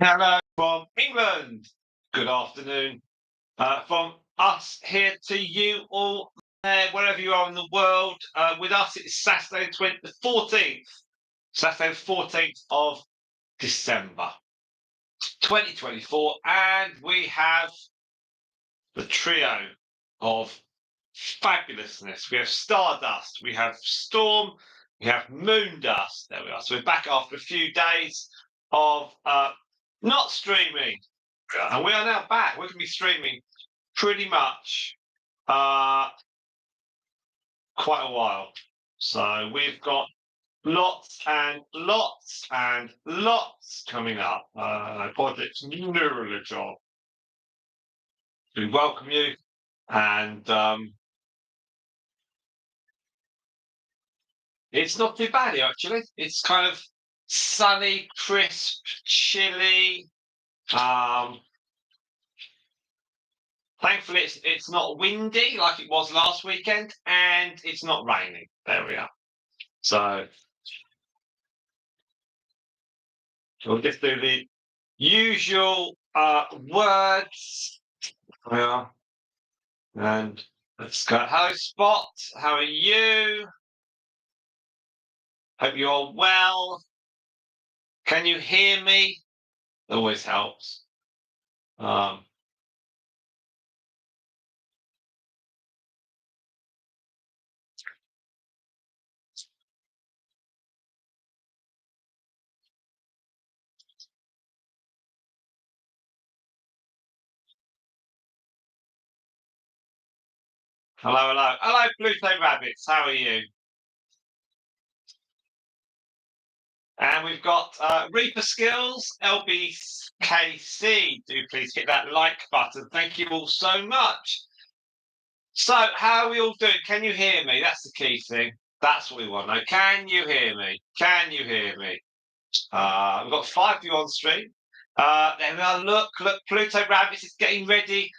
Hello from England. Good afternoon from us here to you all there, wherever you are in the world. With us, it's Saturday the 14th, Saturday the 14th of December 2024, and we have the trio of fabulousness. We have Stardust, we have Storm, we have Moondust. There we are. So we're back after a few days of not streaming. And we are now back. We're going to be streaming pretty much quite a while. So we've got lots and lots and lots coming up. Projects Neurology. We welcome you, and it's not too bad here actually. It's kind of sunny, crisp, chilly. Thankfully, it's not windy like it was last weekend, and it's not raining. There we are. So we'll just do the usual words. There we are. And let's go. Hello, Spot. How are you? Hope you're all well. Can you hear me? Always helps. Hello, Pluto Rabbits. How are you? And we've got Reaper Skills, LBKC. Do please hit that like button. Thank you all so much. So, how are we all doing? Can you hear me? That's the key thing. That's what we want. Now, can you hear me? Can you hear me? We've got 5 of you on stream. There we are. Look, Pluto Rabbits is getting ready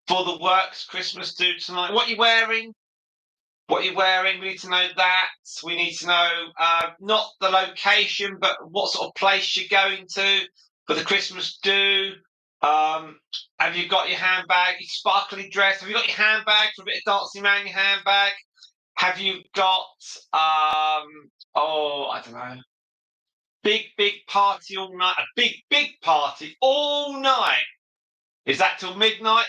for the works Christmas do tonight. What are you wearing? What are you wearing? We need to know that. We need to know not the location, but what sort of place you're going to for the Christmas do. Have you got your handbag, your sparkly dress? Have you got your handbag for a bit of dancing around your handbag? Have you got, I don't know, big party all night? A big party all night. Is that till midnight,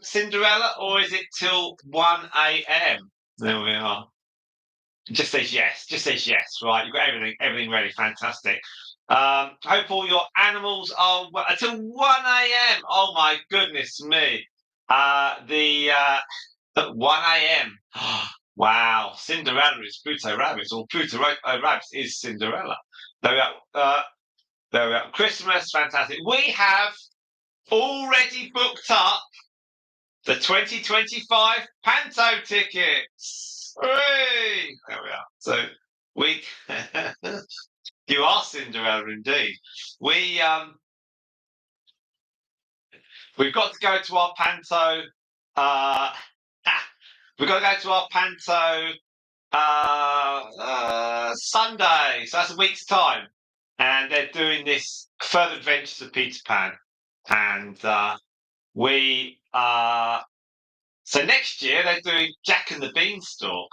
Cinderella, or is it till 1 a.m.? There we are. Just says yes. Just says yes. Right, you've got everything ready. Fantastic. Hope all your animals are until 1 a.m. Oh my goodness me. At 1 a.m. Wow, Cinderella is Pluto Rabbits, or Pluto Rabbits is Cinderella. There we are. There we are. Christmas, fantastic. We have already booked up the 2025 Panto tickets. Hooray! There we are. So we, you are Cinderella indeed. We've got to go to our Panto. We've got to go to our Panto Sunday. So that's a week's time, and they're doing this Further Adventures of Peter Pan, and so next year they're doing Jack and the Beanstalk.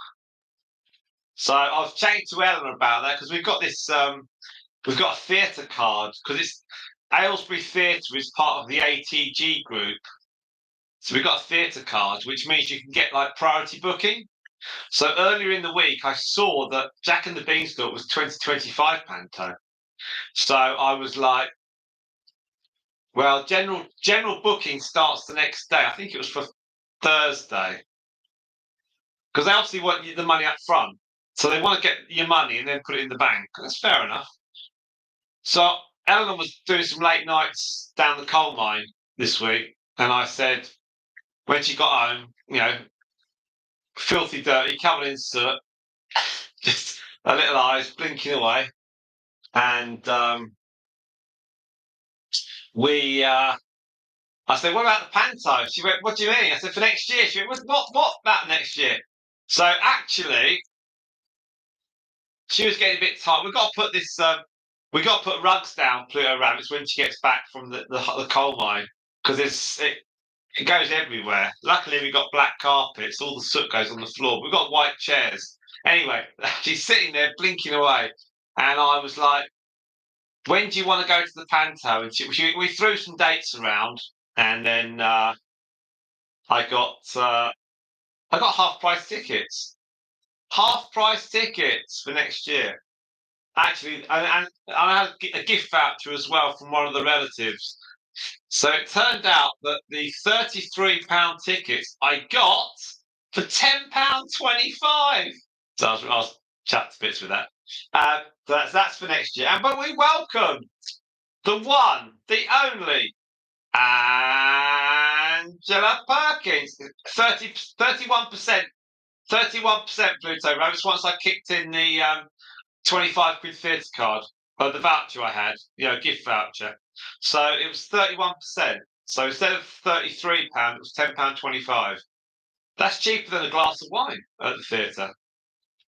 So I was chatting to Ellen about that because we've got this, we've got a theatre card because it's Aylesbury Theatre is part of the ATG group. So we've got a theatre card, which means you can get like priority booking. So earlier in the week, I saw that Jack and the Beanstalk was 2025 Panto. So I was like, well, general booking starts the next day. I think it was for Thursday, because they obviously want the money up front, so they want to get your money and then put it in the bank. That's fair enough. So Eleanor was doing some late nights down the coal mine this week, and I said when she got home, filthy dirty, covered in soot, just her little eyes blinking away, and I said, what about the Panto? She went, what do you mean? I said, for next year. She went, what about next year? So actually, she was getting a bit tight. We've got to put this We got to put rugs down Pluto Rabbits when she gets back from the coal mine because it goes everywhere. Luckily, we got black carpets. All the soot goes on the floor. We've got white chairs. Anyway, she's sitting there blinking away, and I was like, "When do you want to go to the panto?" And we threw some dates around, and then I got half price tickets. Half price tickets for next year. Actually, and I had a gift voucher as well from one of the relatives. So it turned out that the £33 tickets I got for £10.25. So I was chat to bits with that. That's for next year. But we welcome the one, the only Angela Perkins. 31%. 31% Pluto Rabbits. Once I kicked in the 25 quid theatre card, the voucher I had, gift voucher. So it was 31%. So instead of £33, it was £10.25. That's cheaper than a glass of wine at the theatre.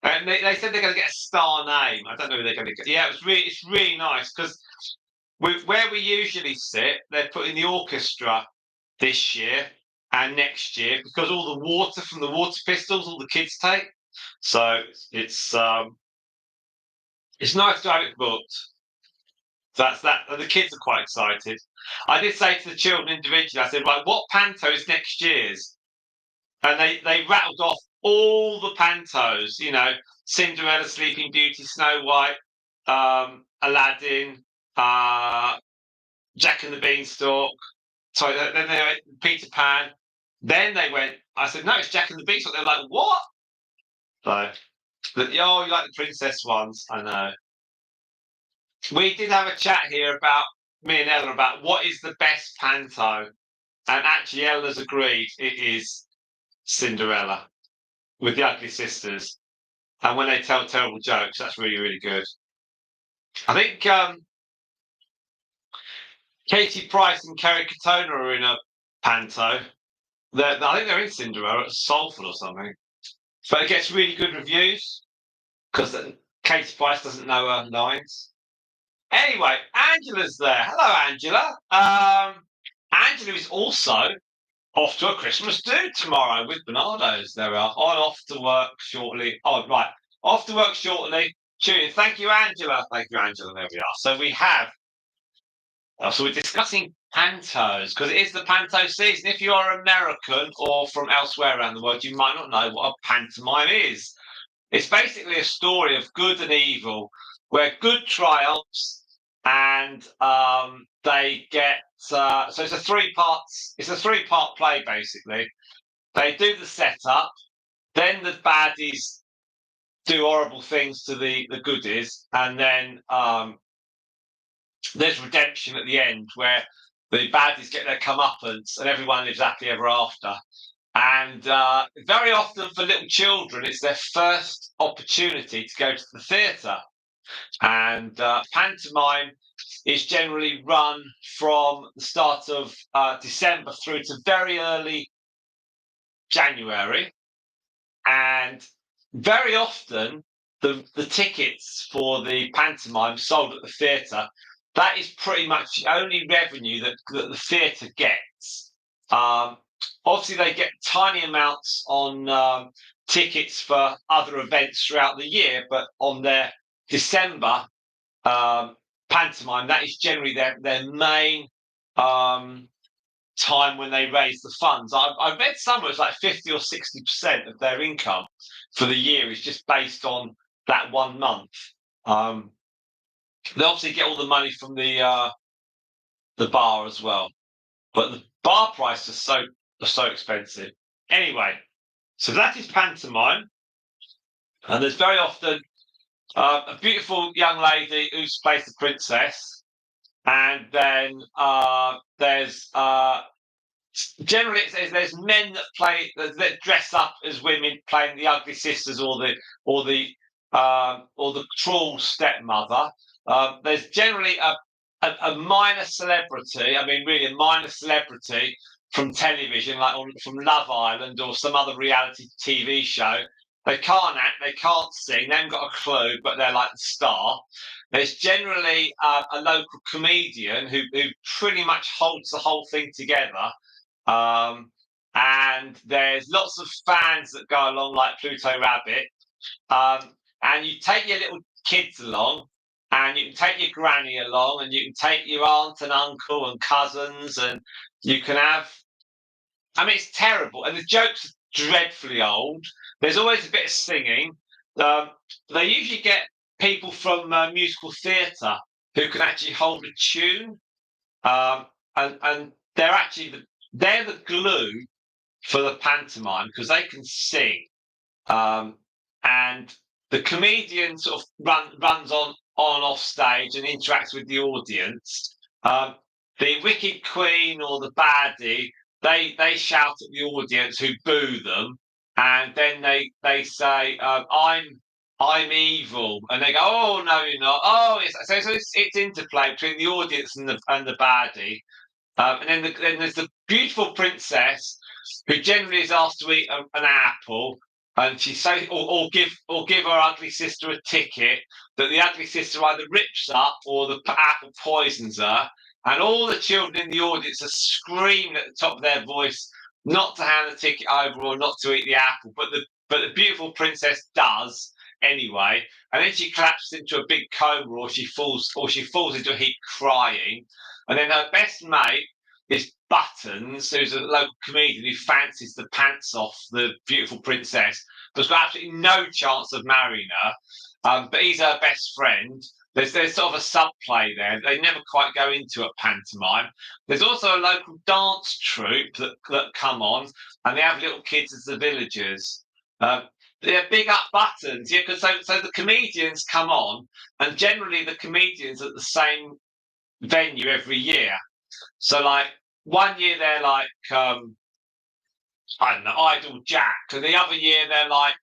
And they said they're going to get a star name. I don't know who they're going to get. Yeah, it's really nice because where we usually sit, they're putting the orchestra this year and next year because all the water from the water pistols, all the kids take. So it's nice to have it booked. That's that. And the kids are quite excited. I did say to the children individually, I said, right, what panto is next year's? And they rattled off all the pantos, Cinderella, Sleeping Beauty, Snow White, Aladdin, Jack and the Beanstalk. Sorry, then they went Peter Pan. Then they went, I said, no, it's Jack and the Beanstalk. They're like, what? So, you like the princess ones. I know. We did have a chat here about me and Ella about what is the best panto. And actually, Ella's agreed it is Cinderella with the Ugly Sisters. And when they tell terrible jokes, that's really, really good. I think Katie Price and Kerry Katona are in a panto. I think they're in Cinderella at Salford or something. But it gets really good reviews because Katie Price doesn't know her lines. Anyway, Angela's there. Hello, Angela. Angela is also off to a Christmas do tomorrow with Bernardo's. There we are. On off to work shortly. Oh, right. Off to work shortly. Tune in. Thank you, Angela. Thank you, Angela. There we are. So we have. So we're discussing pantos because it is the panto season. If you are American or from elsewhere around the world, you might not know what a pantomime is. It's basically a story of good and evil where good triumphs and they get so it's a three-part play basically. They do the setup, then the baddies do horrible things to the goodies, and then there's redemption at the end where the baddies get their comeuppance and everyone lives happily ever after. And very often for little children, it's their first opportunity to go to the theatre. And pantomime is generally run from the start of December through to very early January. And very often the tickets for the pantomime sold at the theatre, that is pretty much the only revenue that the theatre gets. Obviously, they get tiny amounts on tickets for other events throughout the year, but on their December pantomime, that is generally their main time when they raise the funds. I read somewhere it's like 50 or 60% of their income for the year is just based on that 1 month. They obviously get all the money from the bar as well, but the bar prices are so expensive. Anyway, so that is pantomime, and there's very often a beautiful young lady who's plays the princess, and then there's generally there's men that dress up as women playing the ugly sisters or the cruel stepmother. There's generally a minor celebrity. I mean, really a minor celebrity from television, like from Love Island or some other reality TV show, They can't act, they can't sing, they haven't got a clue, but they're like the star. There's generally a local comedian who pretty much holds the whole thing together. Um, and there's lots of fans that go along, like Pluto Rabbit. And you take your little kids along, and you can take your granny along, and you can take your aunt and uncle and cousins, and you can have. I mean, it's terrible, and the jokes are dreadfully old. There's always a bit of singing. Um, they usually get people from musical theatre who can actually hold a tune, um, and they're the glue for the pantomime because they can sing. And the comedian sort of runs on off stage and interacts with the audience. The wicked queen or the baddie, they shout at the audience who boo them, and then they say, I'm evil, and they go, oh no, you're not. Oh, it's interplay between the audience and the baddie. Then there's the beautiful princess who generally is asked to eat an apple, and she say or give her ugly sister a ticket that the ugly sister either rips up or the apple poisons her, and all the children in the audience are screaming at the top of their voice not to hand the ticket over or not to eat the apple, but the beautiful princess does anyway, and then she collapses into a big coma or she falls into a heap crying, and then her best mate is Buttons, who's a local comedian who fancies the pants off the beautiful princess, but's got absolutely no chance of marrying her. But he's her best friend. There's sort of a subplay there. They never quite go into a pantomime. There's also a local dance troupe that come on, and they have little kids as the villagers. They're big up Buttons, yeah. Because so the comedians come on, and generally the comedians at the same venue every year. So like one year they're like I don't know, Idle Jack, and the other year they're like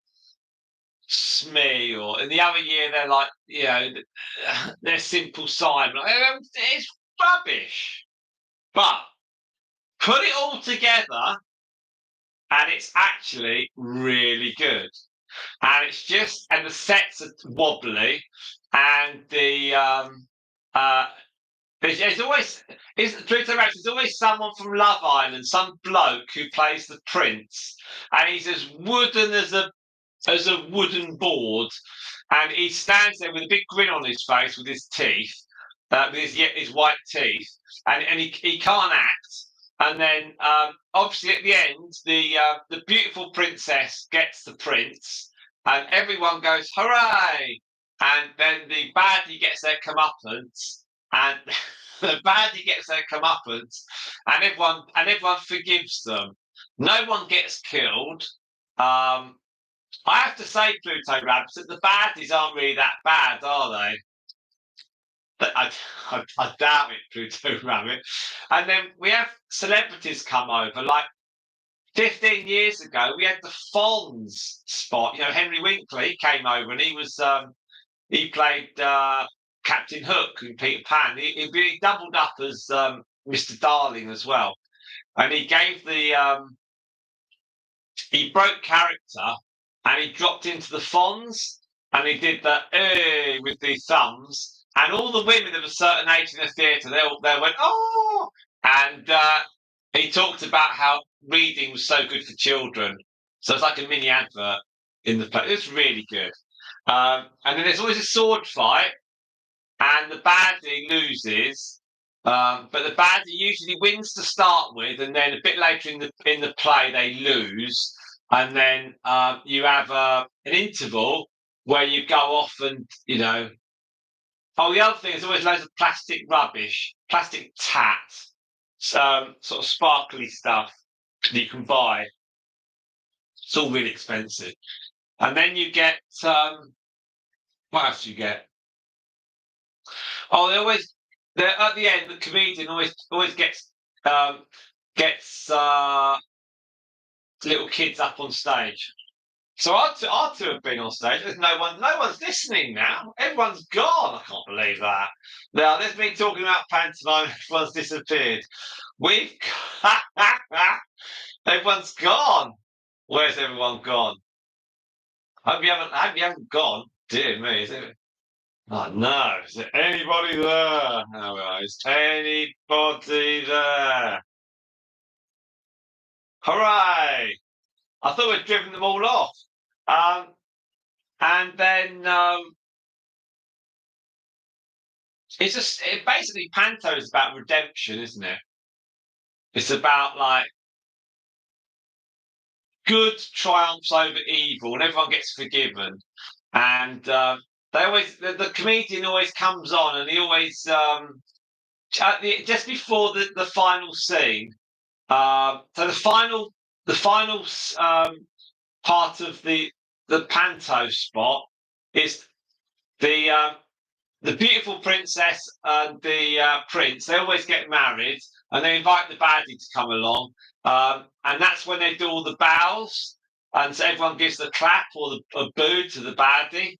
Smee, or in the other year they're like they're Simple Simon. It's rubbish, but put it all together, and it's actually really good. And the sets are wobbly, and there's always there's always someone from Love Island, some bloke who plays the prince, and he's as wooden as a wooden board, and he stands there with a big grin on his face with his teeth, with his white teeth, and he can't act. And then obviously at the end, the beautiful princess gets the prince, and everyone goes hooray, and then the baddie gets their comeuppance, and the baddie gets their comeuppance, and everyone forgives them. No one gets killed. I have to say, Pluto Rabbits, that the baddies aren't really that bad, are they? But I doubt it, Pluto Rabbit. And then we have celebrities come over. Like 15 years ago, we had the Fonz spot. Henry Winkler came over, and he played Captain Hook in Peter Pan. He doubled up as Mr. Darling as well, and he broke character, and he dropped into the Fonz, and he did the with the thumbs, and all the women of a certain age in the theatre, they went oh, and he talked about how reading was so good for children. So it's like a mini advert in the play. It's really good. And then there's always a sword fight, and the baddie loses. But the baddie usually wins to start with, and then a bit later in the play they lose, and then you have an interval where you go off and Oh, the other thing is always loads of plastic rubbish, plastic tat, sort of sparkly stuff that you can buy. It's all really expensive, and then you get what else do you get? Oh, they're at the end. The comedian always gets little kids up on stage. So our two have been on stage. There's no one's listening now. Everyone's gone. I can't believe that. Now there's me talking about pantomime. Everyone's disappeared. We've everyone's gone. Where's everyone gone? Hope you haven't gone. Dear me, is it? Oh no, is there anybody there? Oh, well, is anybody there? Hooray! I thought we'd driven them all off. Um, and then it's just basically Panto is about redemption, isn't it? It's about like good triumphs over evil, and everyone gets forgiven. And they always the comedian always comes on, and he always just before the final scene. So the final part of the panto spot is the the beautiful princess and the prince. They always get married, and they invite the baddie to come along, and that's when they do all the bows, and so everyone gives the clap or a boo to the baddie.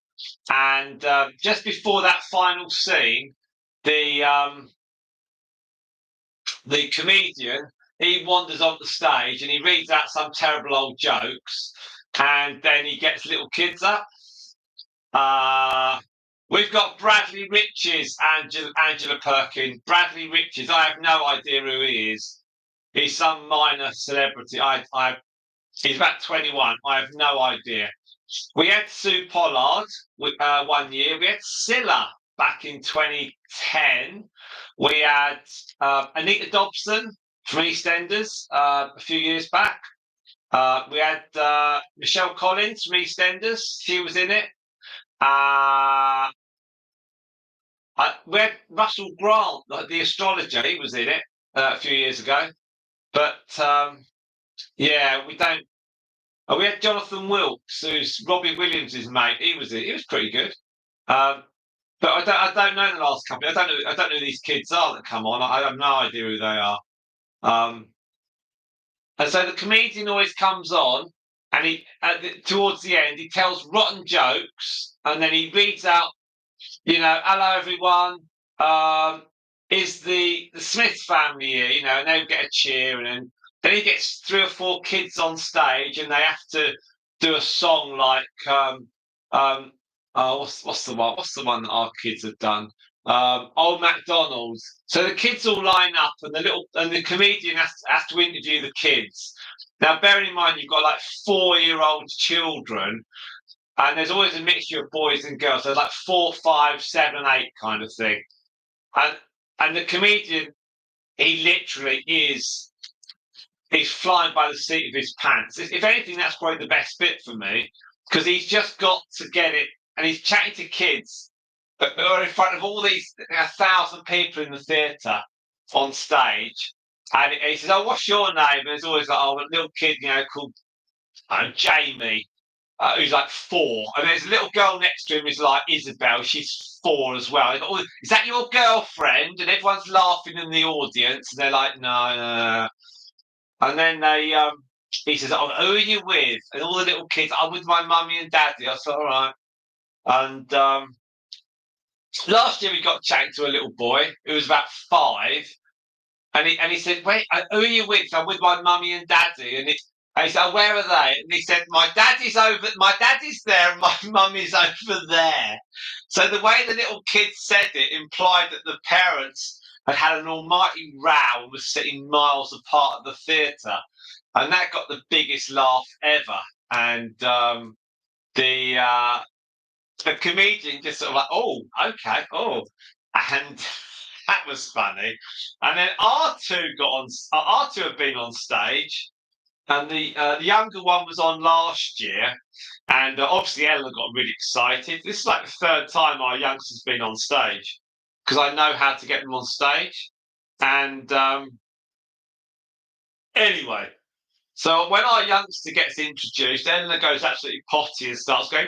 And just before that final scene, the um, the comedian he wanders on the stage and he reads out some terrible old jokes, and then he gets little kids up. Uh, we've got Bradley Riches, Angela Perkins. Bradley Riches, I have no idea who he is. He's some minor celebrity. He's about 21. I have no idea. We had Sue Pollard 1 year. We had Scylla back in 2010. We had Anita Dobson from EastEnders a few years back. We had Michelle Collins from EastEnders. She was in it. We had Russell Grant, like the astrologer. He was in it a few years ago. But yeah, we don't. We had Jonathan Wilkes, who's Robbie Williams' mate. He was pretty good. Um, but I don't know the last couple. I don't know who these kids are that come on. I have no idea who they are. Um, and so the comedian always comes on, and towards the end he tells rotten jokes, and then he reads out, hello everyone. Um, is the Smith family here? And they'll get a cheer, and then he gets 3 or 4 kids on stage, and they have to do a song like what's the one? What's the one that our kids have done? Old MacDonald's. So the kids all line up, and the comedian has to interview the kids. Now, bearing in mind you've got like 4-year-old children, and there's always a mixture of boys and girls. So like 4, 5, 7, 8 kind of thing. And the comedian, he literally is. He's flying by the seat of his pants. If anything, that's probably the best bit for me, because he's just got to get it, and he's chatting to kids that are in front of all these 1,000 people in the theatre on stage. And he says, "Oh, what's your name?" And there's always like, "Oh, a little kid, called Jamie, who's like 4." And there's a little girl next to him who's like Isabel. She's 4 as well. Go, "Oh, is that your girlfriend?" And everyone's laughing in the audience. And they're like, "No, no, no." And then he says, "Oh, who are you with?" And all the little kids, "I'm with my mummy and daddy." I said, "All right." And last year we got chatting to a little boy who was about 5, and he said, "Wait, who are you with?" "I'm with my mummy and daddy." And he said, "Oh, where are they?" And he said, My daddy's there, and my mummy's over there." So the way the little kid said it implied that the parents had an almighty row and was sitting miles apart at the theatre. And that got the biggest laugh ever. And the the comedian just sort of like, "Oh, okay, oh," and that was funny. And then R2 got on. R2 had been on stage, and the younger one was on last year, and obviously Ella got really excited. This is like the 3rd time our youngster's been on stage, because I know how to get them on stage. And anyway, so when our youngster gets introduced, Ella goes absolutely potty and starts going.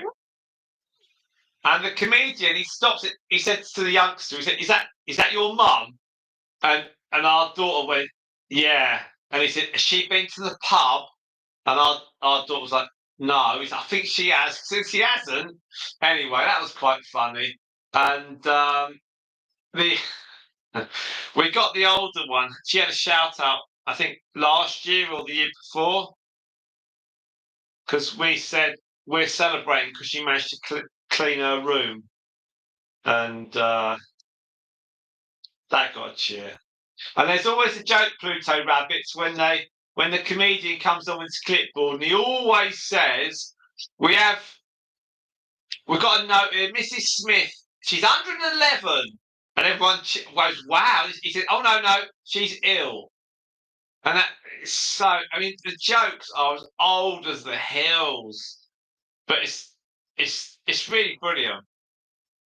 And the comedian, he stops it. He said to the youngster, he said, "Is that your mum?" And our daughter went, "Yeah." And he said, "Has she been to the pub?" And our daughter was like, "No." He's like, "I think she has." Since she hasn't. Anyway, that was quite funny. And the we got the older one. She had a shout out, I think last year or the year before, because we said we're celebrating because she managed to clean her room, and that got a cheer. And there's always a joke, Pluto Rabbits, when the comedian comes on with his clipboard, and he always says, "We've got a note here, Mrs. Smith. She's 111," and everyone goes, "Wow." He said, "Oh no, she's ill." And that is so. I mean, the jokes are as old as the hills, but it's really brilliant.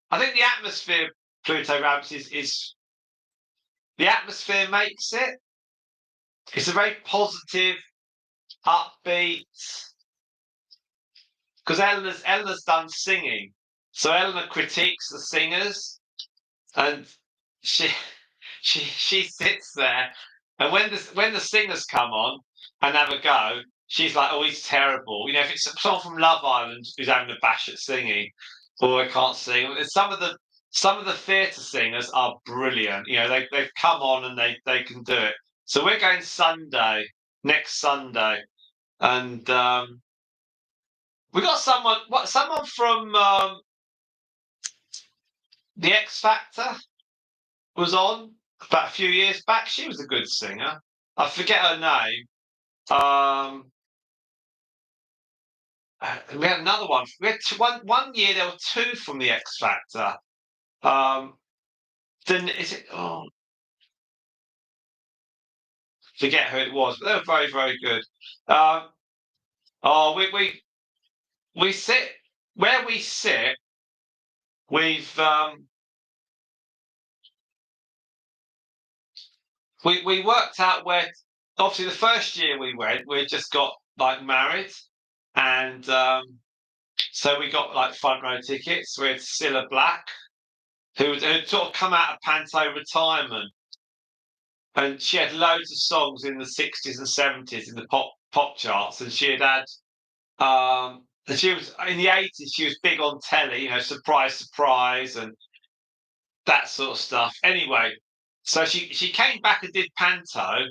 I think the atmosphere, Pluto Rabbits, is the atmosphere makes it. It's a very positive, upbeat. Because Eleanor's done singing, so Eleanor critiques the singers, and she she sits there, and when the singers come on and have a go, she's like, "Oh, he's terrible." You know, if it's someone from Love Island who's having a bash at singing, or I can't sing. And some of the theatre singers are brilliant. You know, they've come on and they can do it. So we're going next Sunday, and we got someone from the X Factor was on about a few years back. She was a good singer. I forget her name. We had another one. We had one year. There were two from the X Factor. Then is it? Oh, forget who it was, but they were very, very good. Oh, we sit where we sit. We've we worked out where. Obviously, the first year we went, we just got like married, and so we got like front row tickets with Cilla Black, who'd sort of come out of Panto retirement, and she had loads of songs in the 60s and 70s in the pop charts, and she had and she was in the 80s. She was big on telly, you know, surprise, surprise, and that sort of stuff. Anyway, so she came back and did Panto.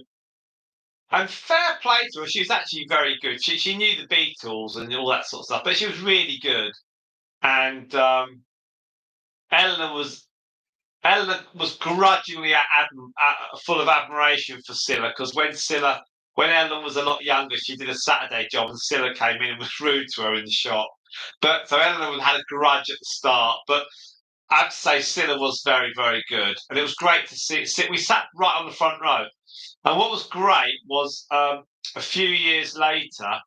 And fair play to her, she was actually very good. She knew the Beatles and all that sort of stuff, but she was really good. And Eleanor was Eleanor was grudgingly full of admiration for Cilla, because when Eleanor was a lot younger, she did a Saturday job, and Cilla came in and was rude to her in the shop. But so Eleanor had a grudge at the start, but I'd say Cilla was very, very good, and it was great to see. We sat right on the front row, and what was great was a few years later,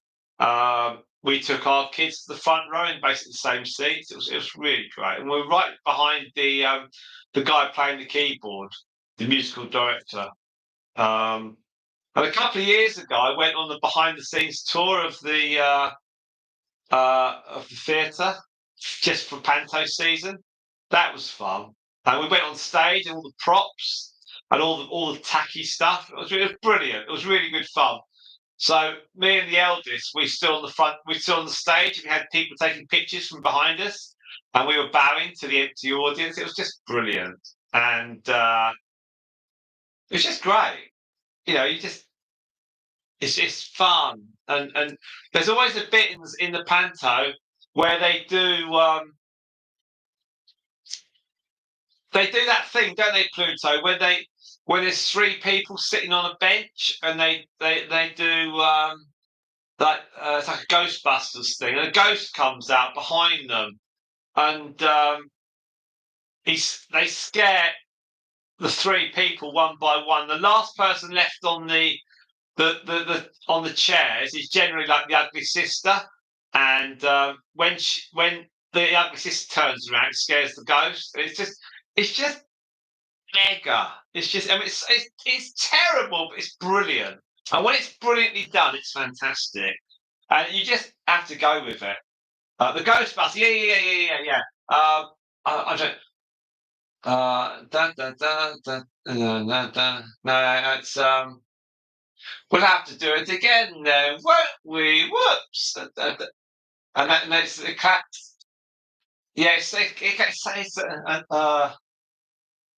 we took our kids to the front row in basically the same seats. It was really great, and we were right behind the guy playing the keyboard, the musical director. And a couple of years ago, I went on the behind the scenes tour of the theatre just for Panto season. That was fun, and we went on stage and all the props and all the tacky stuff. It was brilliant. It was really good fun. So me and the eldest, we stood on the front, we stood on the stage, and we had people taking pictures from behind us, and we were bowing to the empty audience. It was just brilliant, and it was just great. You know, it's just fun, and there's always a bit in the panto where they do that thing, don't they, Pluto? When there's three people sitting on a bench, and they do it's like a Ghostbusters thing, and a ghost comes out behind them, and they scare the three people one by one. The last person left on on the chairs is generally like the ugly sister, and when the ugly sister turns around, it scares the ghost. It's just mega. It's just, I mean, it's terrible, but it's brilliant. And when it's brilliantly done, it's fantastic. And you just have to go with it. The Ghostbusters, yeah. I don't. Da, da, da, da, da, da. No, it's we'll have to do it again then, won't we? Whoops! And it's the cat. Yeah, it says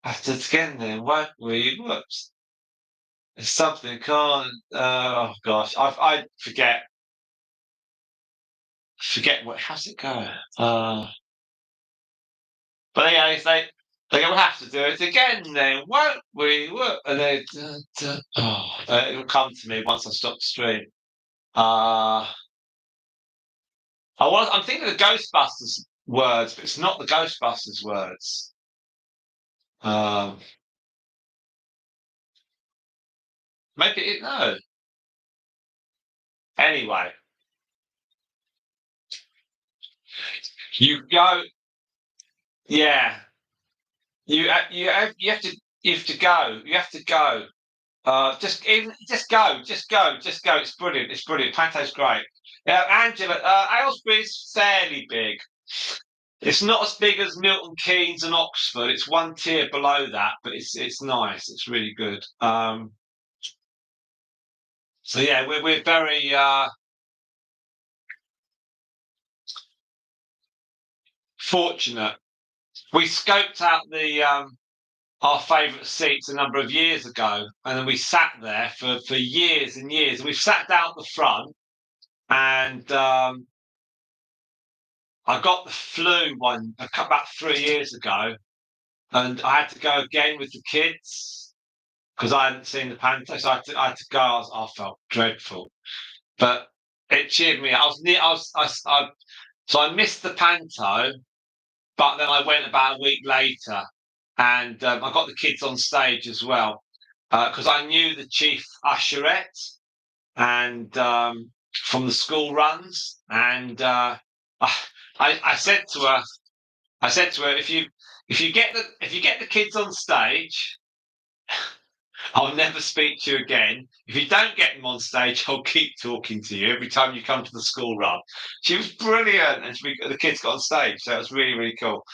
have to do it again then, won't we? Whoops! It's something can't. Oh gosh, I forget. forget how's it go? But yeah, they go, we'll have to do it again then, won't we? And they, it'll come to me once I stop the stream. I'm thinking of the Ghostbusters words, but it's not the Ghostbusters words. Maybe no. Anyway, you go. Yeah, you have to go. You have to go. Just go. It's brilliant. It's brilliant. Panto's great. Yeah, Angela. Aylesbury's fairly big. It's not as big as Milton Keynes and Oxford. It's one tier below that, but it's nice. It's really good. So yeah, we're very fortunate. We scoped out the our favourite seats a number of years ago, and then we sat there for years and years. We've sat down at the front, and I got the flu about 3 years ago, and I had to go again with the kids because I hadn't seen the Panto, so I had to go. I felt dreadful, but it cheered me. I was near. So I missed the Panto, but then I went about a week later, and I got the kids on stage as well because I knew the chief usherette and from the school runs, and I said to her, if you get the kids on stage, I'll never speak to you again. If you don't get them on stage, I'll keep talking to you every time you come to the school run. She was brilliant, and the kids got on stage, so it was really, really cool.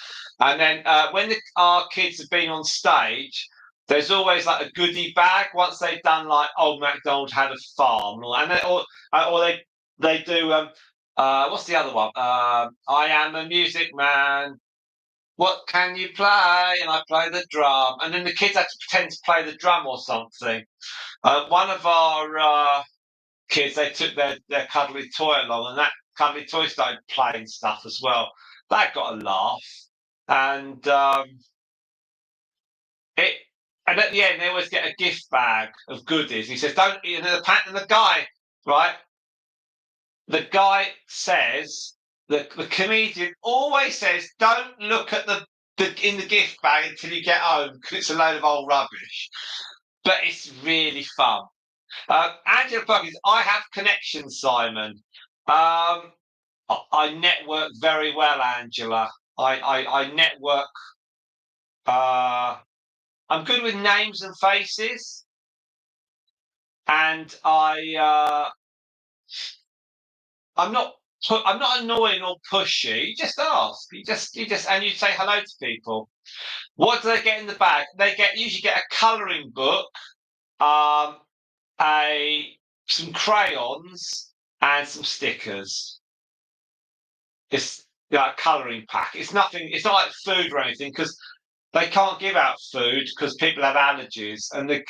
And then when our kids have been on stage, there's always like a goodie bag once they've done like Old MacDonald Had a Farm, or they do what's the other one? I Am a Music Man. What can you play? And I play the drum. And then the kids had to pretend to play the drum or something. One of our kids, they took their cuddly toy along, and that cuddly toy started playing stuff as well. That got a laugh. And and at the end, they always get a gift bag of goodies. He says, "Don't." And the guy, right? The guy says, the comedian always says, "Don't look at the in the gift bag until you get home because it's a load of old rubbish." But it's really fun. Angela Perkins, I have connections, Simon. I network very well, Angela. I network. I'm good with names and faces, and I'm not annoying or pushy. You just ask. And you say hello to people. What do they get in the bag? They usually get a colouring book, some crayons, and some stickers. It's like a colouring pack. It's nothing. It's not like food or anything because they can't give out food because people have allergies. And the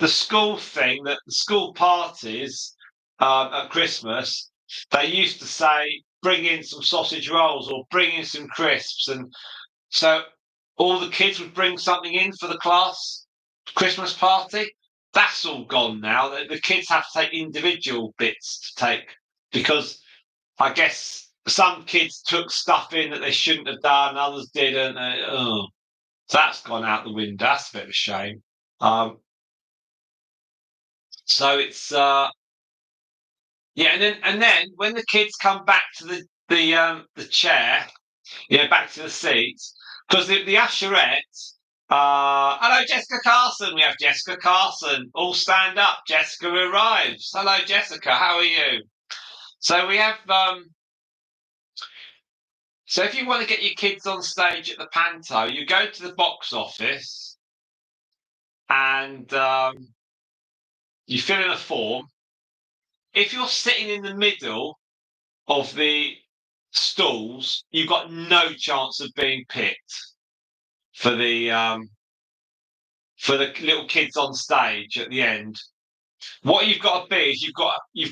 school thing, that the school parties at Christmas, they used to say, "Bring in some sausage rolls" or "Bring in some crisps," and so all the kids would bring something in for the class Christmas party. That's all gone now. The kids have to take individual bits to take because I guess some kids took stuff in that they shouldn't have done, others didn't. So that's gone out the window. That's a bit of a shame. So it's yeah, and then when the kids come back to the chair, back to the seats, because the usherette. Hello, Jessica Carson. We have Jessica Carson. All stand up. Jessica arrives. Hello, Jessica. How are you? So we have. So if you want to get your kids on stage at the Panto, you go to the box office and you fill in a form. If you're sitting in the middle of the stalls, you've got no chance of being picked for the little kids on stage at the end. What you've got to be is you've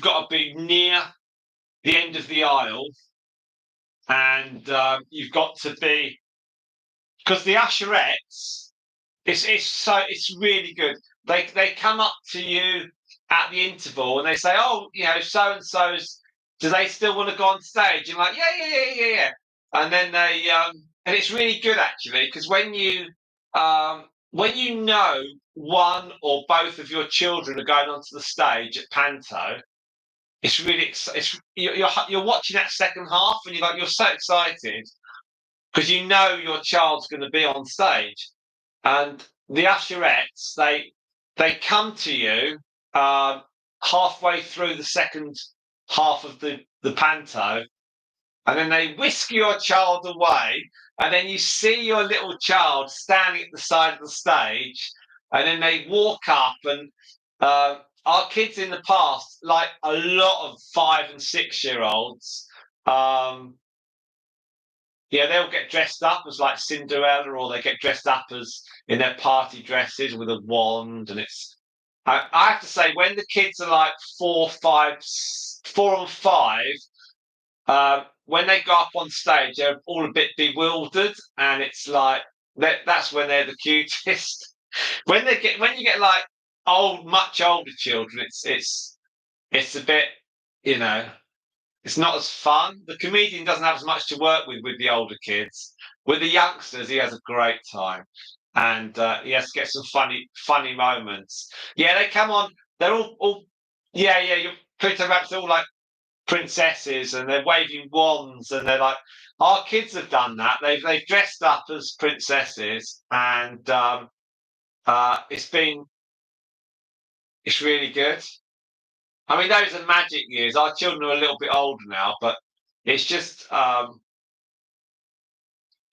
got to be near the end of the aisle, and you've got to be, because the usherettes, it's really good. They come up to you at the interval and they say, "Oh, so and so's. Do they still want to go on stage?" You're like, "Yeah." And then and it's really good actually, because when you know one or both of your children are going onto the stage at Panto, it's really you're watching that second half and you're so excited because you know your child's going to be on stage, and the usherettes they come to you halfway through the second half of the panto, and then they whisk your child away, and then you see your little child standing at the side of the stage, and then they walk up and our kids in the past, like a lot of 5 and 6 year olds, they'll get dressed up as like Cinderella, or they get dressed up as in their party dresses with a wand. And I have to say, when the kids are like 4 and 5, when they go up on stage, they're all a bit bewildered, and it's like that's when they're the cutest. when you get like much older children, it's a bit, you know, it's not as fun. The comedian doesn't have as much to work with the older kids. With the youngsters, he has a great time, and he has to get some funny moments. Yeah, they come on. They're all yeah. You're Pluto Raps. They're all like princesses, and they're waving wands, and they're like, our kids have done that. They've dressed up as princesses, and it's really good. I mean, those are magic years. Our children are a little bit older now, but it's just the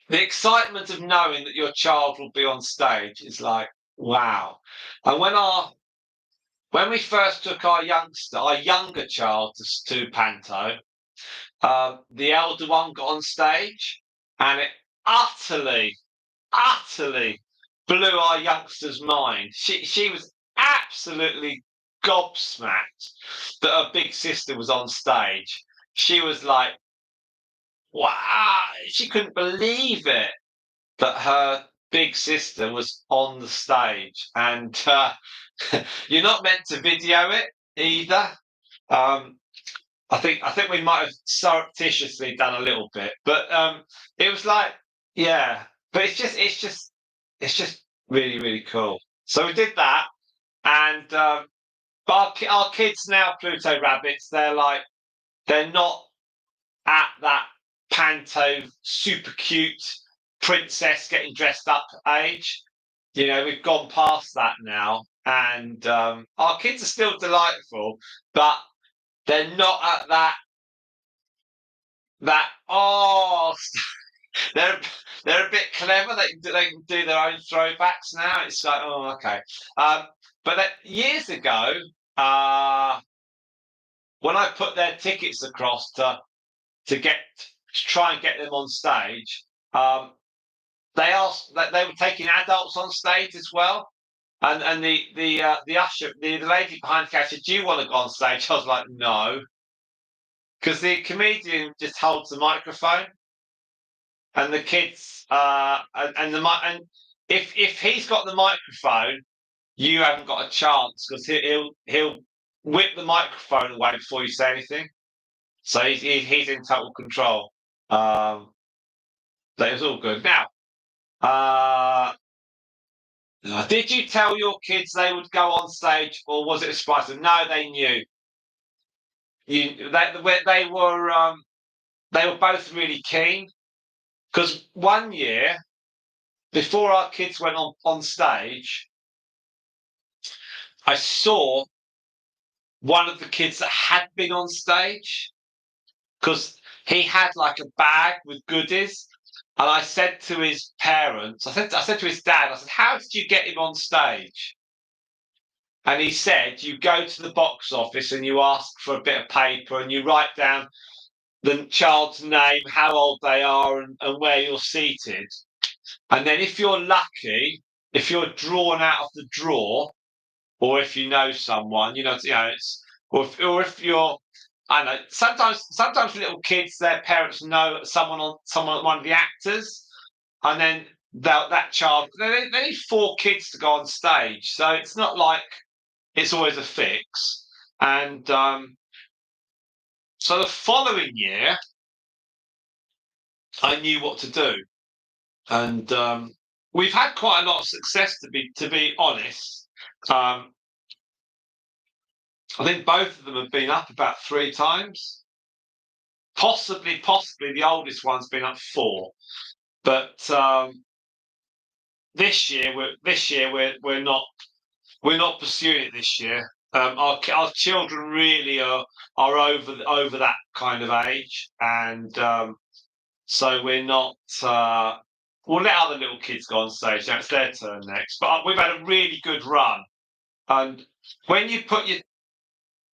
excitement of knowing that your child will be on stage is like, wow. And when we first took our younger child to Panto, the elder one got on stage, and it utterly blew our youngster's mind. She was absolutely gobsmacked that her big sister was on stage. She was like, wow, she couldn't believe it that her big sister was on the stage. And you're not meant to video it either. I think we might have surreptitiously done a little bit, but it was like, yeah. But it's just really cool. So we did that, and but our kids now, Pluto Rabbits, they're not at that panto super cute princess getting dressed up age. We've gone past that now, and our kids are still delightful, but they're not at that. Oh, they're a bit clever. They can do their own throwbacks now. It's like, oh, okay. But years ago, when I put their tickets across to try and get them on stage, they asked that they were taking adults on stage as well. And the usher, the lady behind the counter said, "Do you want to go on stage?" I was like, "No," because the comedian just holds the microphone, and the kids and if he's got the microphone, you haven't got a chance, because he'll whip the microphone away before you say anything. So he's in total control. But it was all good. Now, did you tell your kids they would go on stage, or was it a surprise? No, they knew. They were both really keen, because one year before our kids went on stage, I saw one of the kids that had been on stage, because he had like a bag with goodies. And I said to his parents, I said to his dad, I said, "How did you get him on stage?" And he said, "You go to the box office and you ask for a bit of paper, and you write down the child's name, how old they are, and where you're seated. And then if you're lucky, if you're drawn out of the draw, or if you know someone, or if you're I know sometimes little kids, their parents know one of the actors, and then that child they need four kids to go on stage, so it's not like it's always a fix. And so the following year, I knew what to do, and we've had quite a lot of success to be honest. Um, I think both of them have been up about three times. Possibly the oldest one's been up four. But this year we're not pursuing it this year. Our children really are over that kind of age, and so we're not. We'll let other little kids go on stage. Now it's their turn next. But we've had a really good run, and when you put your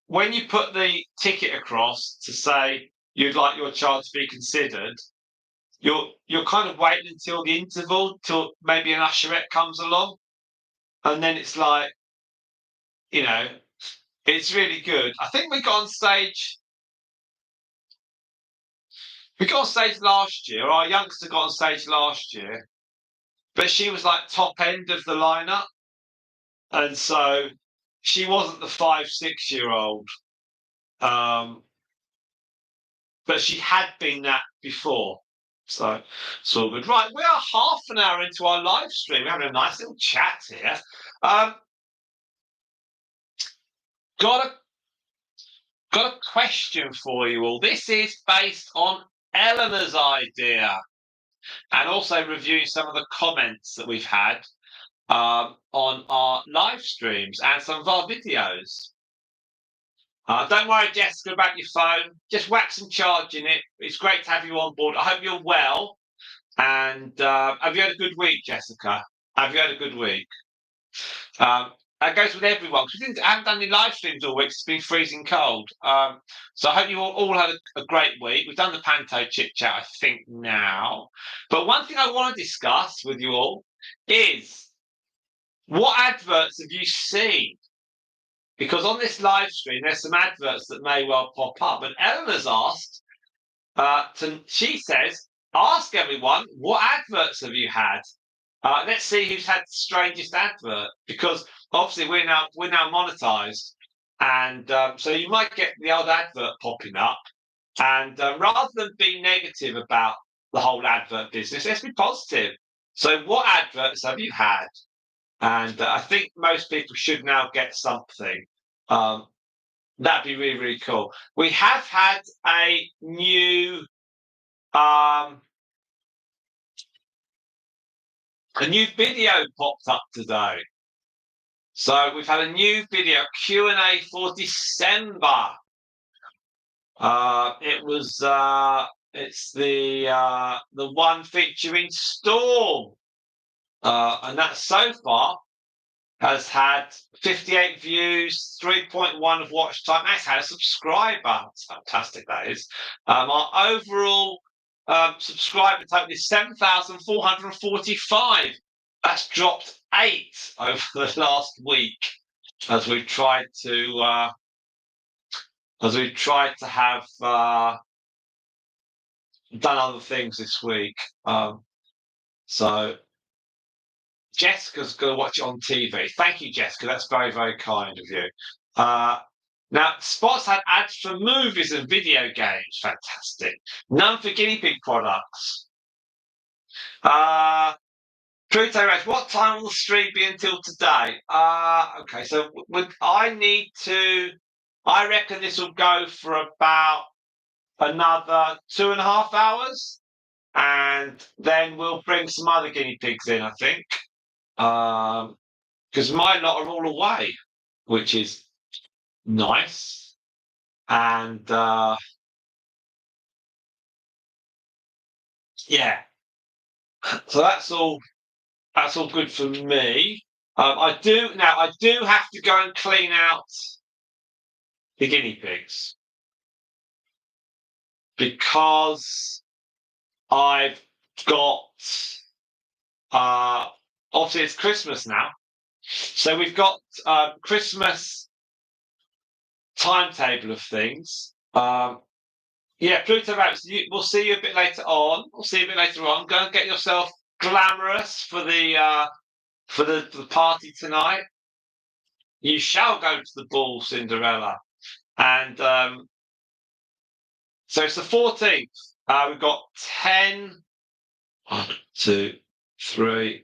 when you put the ticket across to say you'd like your child to be considered, you're kind of waiting until the interval, till maybe an usherette comes along, and then it's like, you know, it's really good. I think we got on stage. We got on stage last year. Our youngster got on stage last year, but she was like top end of the lineup, and so she wasn't the 5, 6 year old. But she had been that before. So it's all good. Right, we are half an hour into our live stream. We're having a nice little chat here. Got a got a question for you all. This is based on Eleanor's idea, and also reviewing some of the comments that we've had on our live streams and some of our videos. Don't worry, Jessica, about your phone. Just whack some charge in it. It's great to have you on board. I hope you're well. And have you had a good week, Jessica? Have you had a good week? That goes with everyone because I haven't done any live streams all week. It's been freezing cold. So I hope you all had a great week. We've done the Panto chit chat, I think, now. But one thing I want to discuss with you all is what adverts have you seen? Because on this live stream, there's some adverts that may well pop up. And Eleanor's asked, she says, ask everyone, what adverts have you had? Let's see who's had the strangest advert, because obviously we're now monetized, and so you might get the old advert popping up. And rather than be negative about the whole advert business, let's be positive. So, what adverts have you had? And I think most people should now get something. That'd be really, really cool. We have had a new video popped up today. So we've had a new video Q&A for December. It's the one featuring Storm, and that so far has had 58 views, 3.1 of watch time. That's had a subscriber. That's fantastic. That is. Our overall subscriber total is 7,445. That's dropped 8 over the last week as we've tried to have done other things this week. So Jessica's going to watch it on TV. Thank you, Jessica. That's very, very kind of you. Now, Spots had ads for movies and video games. Fantastic. None for guinea pig products. Pluto Reg, what time will the stream be until today? Okay, so I reckon this will go for about another 2.5 hours, and then we'll bring some other guinea pigs in, I think. Because my lot are all away, which is nice. And yeah, so that's all good for me. I do have to go and clean out the guinea pigs because I've got obviously it's Christmas now, so we've got Christmas timetable of things. Yeah, Pluto Rabbits. We'll see you a bit later on. We'll see you a bit later on. Go and get yourself glamorous for the party tonight. You shall go to the ball, Cinderella. And so it's the 14th. We've got 10, 1, 2, 3,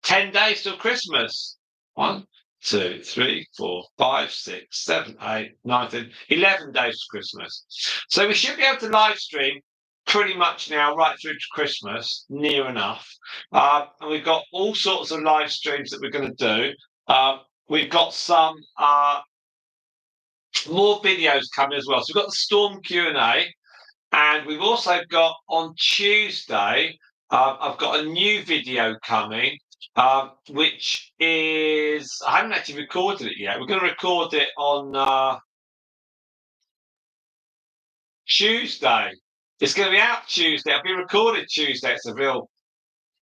10 days till Christmas. 1, 2, 3, 4, 5, 6, 7, 8, 9, 10, 11 days to Christmas. So we should be able to live stream pretty much now, right through to Christmas, near enough. And we've got all sorts of live streams that we're going to do. We've got some more videos coming as well. So we've got the Storm Q&A, and we've also got on Tuesday, I've got a new video coming, which is, I haven't actually recorded it yet. We're going to record it on Tuesday. It's going to be out Tuesday. It'll be recorded Tuesday. It's a real,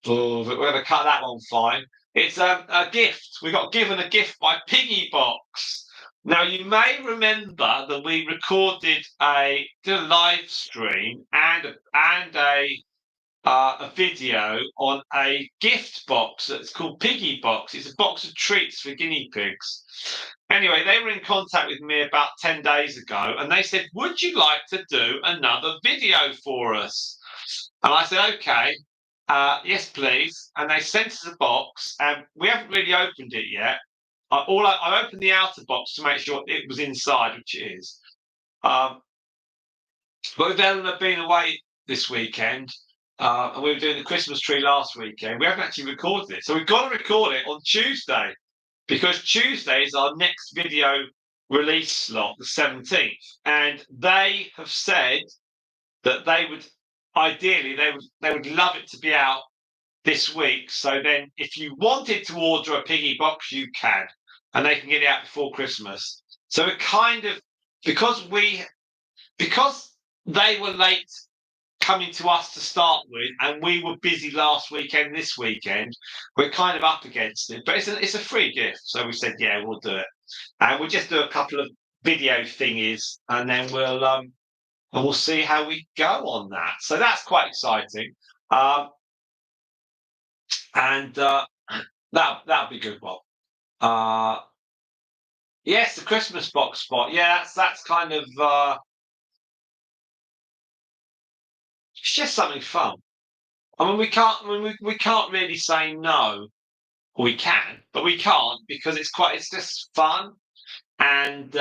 we're going to cut that one fine. It's a gift. We got given a gift by Piggy Box. Now, you may remember that we recorded did a live stream and a video on a gift box that's called Piggy Box. It's a box of treats for guinea pigs. Anyway, they were in contact with me about 10 days ago, and they said, would you like to do another video for us? And I said, okay, yes, please. And they sent us a box, and we haven't really opened it yet. I opened the outer box to make sure it was inside, which it is. But with Eleanor being away this weekend, and we were doing the Christmas tree last weekend, we haven't actually recorded it. So we've got to record it on Tuesday, because Tuesday is our next video release slot, the 17th. And they have said that they would ideally they would love it to be out this week. So then if you wanted to order a Piggy Box, you can, and they can get it out before Christmas. So it kind of, because they were late coming to us to start with, and we were busy last weekend, this weekend, we're kind of up against it. But it's a free gift. So we said, yeah, we'll do it. And we'll just do a couple of video thingies, and then we'll see how we go on that. So that's quite exciting. And that'll be a good one. Yes, the Christmas box spot. Yeah, that's kind of it's just something fun. I mean, we can't really say no. We can, but we can't, because it's just fun, and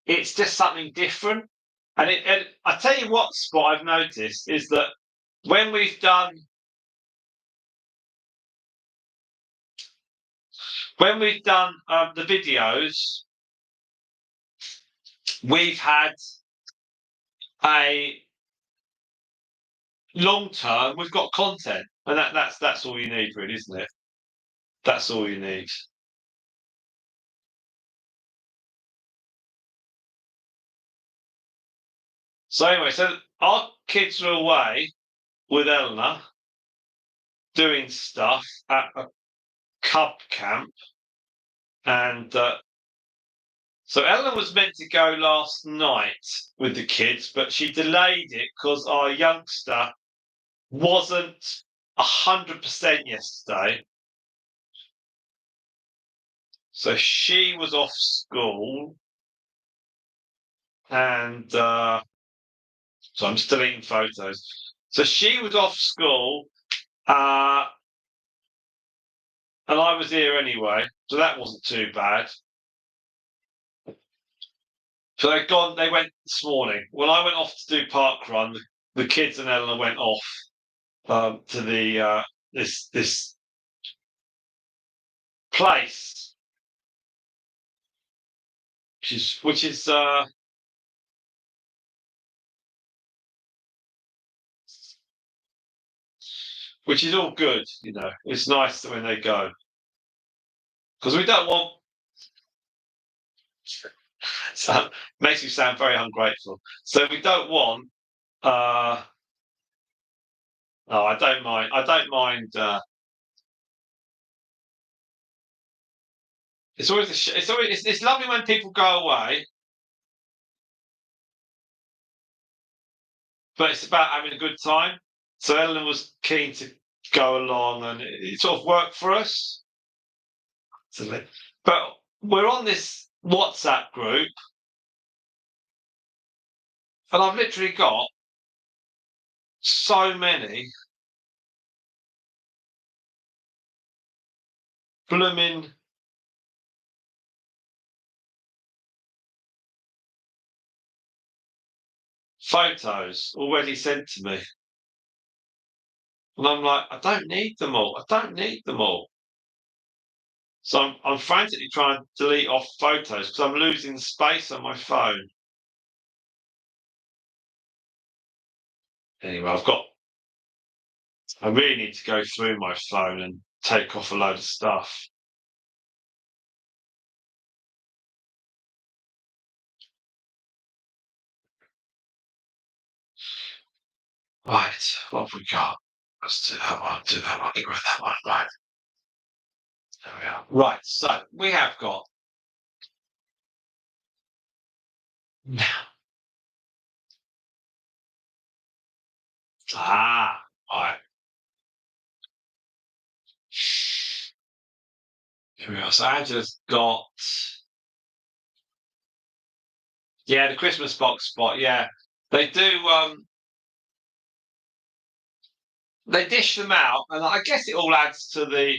it's just something different. And I tell you what, Spot, I've noticed is that when we've done the videos, we've had a long term. We've got content, and that's all you need, really, isn't it? That's all you need. So anyway, so our kids are away with Eleanor doing stuff at a cub camp, and so Eleanor was meant to go last night with the kids, but she delayed it because our youngster wasn't 100% yesterday. So she was off school, and so I'm still deleting photos. So she was off school, and I was here anyway, so that wasn't too bad. So they went this morning. When I went off to do park run, the kids and Eleanor went off to the this place, which is all good, you know. It's nice when they go, because we don't want. So makes you sound very ungrateful. So we don't want. Oh, I don't mind. I don't mind. It's always it's lovely when people go away, but it's about having a good time. So Ellen was keen to go along, and it sort of worked for us. But we're on this WhatsApp group, and I've literally got so many blooming photos already sent to me. And I'm like, I don't need them all. I don't need them all. So I'm frantically trying to delete off photos because I'm losing space on my phone. Anyway, I really need to go through my phone and take off a load of stuff. Right, what have we got? Let's do that one, get rid of that one. Right. There we are. Right, so we have got now. Right. Here we are. So Angela's got the Christmas box spot, yeah. They do they dish them out, and I guess it all adds to the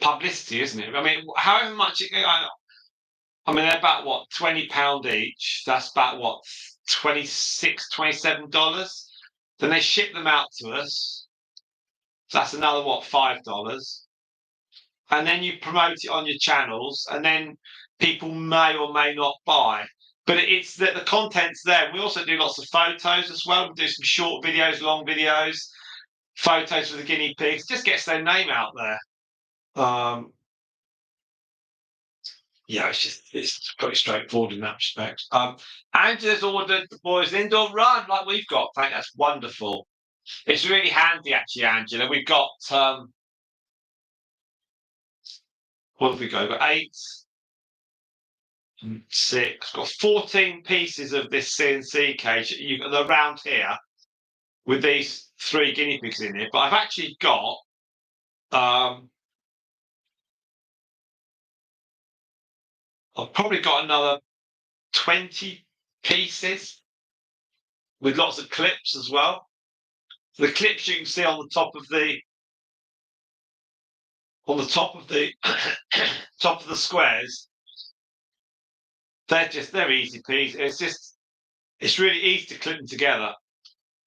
publicity, isn't it? I mean, however much I mean, they're about what, £20 each. That's about what, $27. Then they ship them out to us. So that's another what, $5. And then you promote it on your channels, and then people may or may not buy. But it's that the content's there. We also do lots of photos as well. We do some short videos, long videos, photos with the guinea pigs. Just gets their name out there. Yeah, it's pretty straightforward in that respect. Angela's ordered the boys an indoor run like we've got. I think that's wonderful. It's really handy actually, Angela. We've got what have we got? We've got 8, 6, got 14 pieces of this CNC cage. They're around here with these 3 guinea pigs in it. But I've actually got I've probably got another 20 pieces with lots of clips as well. The clips you can see on the top of the top of the squares, they're easy peasy. It's really easy to clip them together.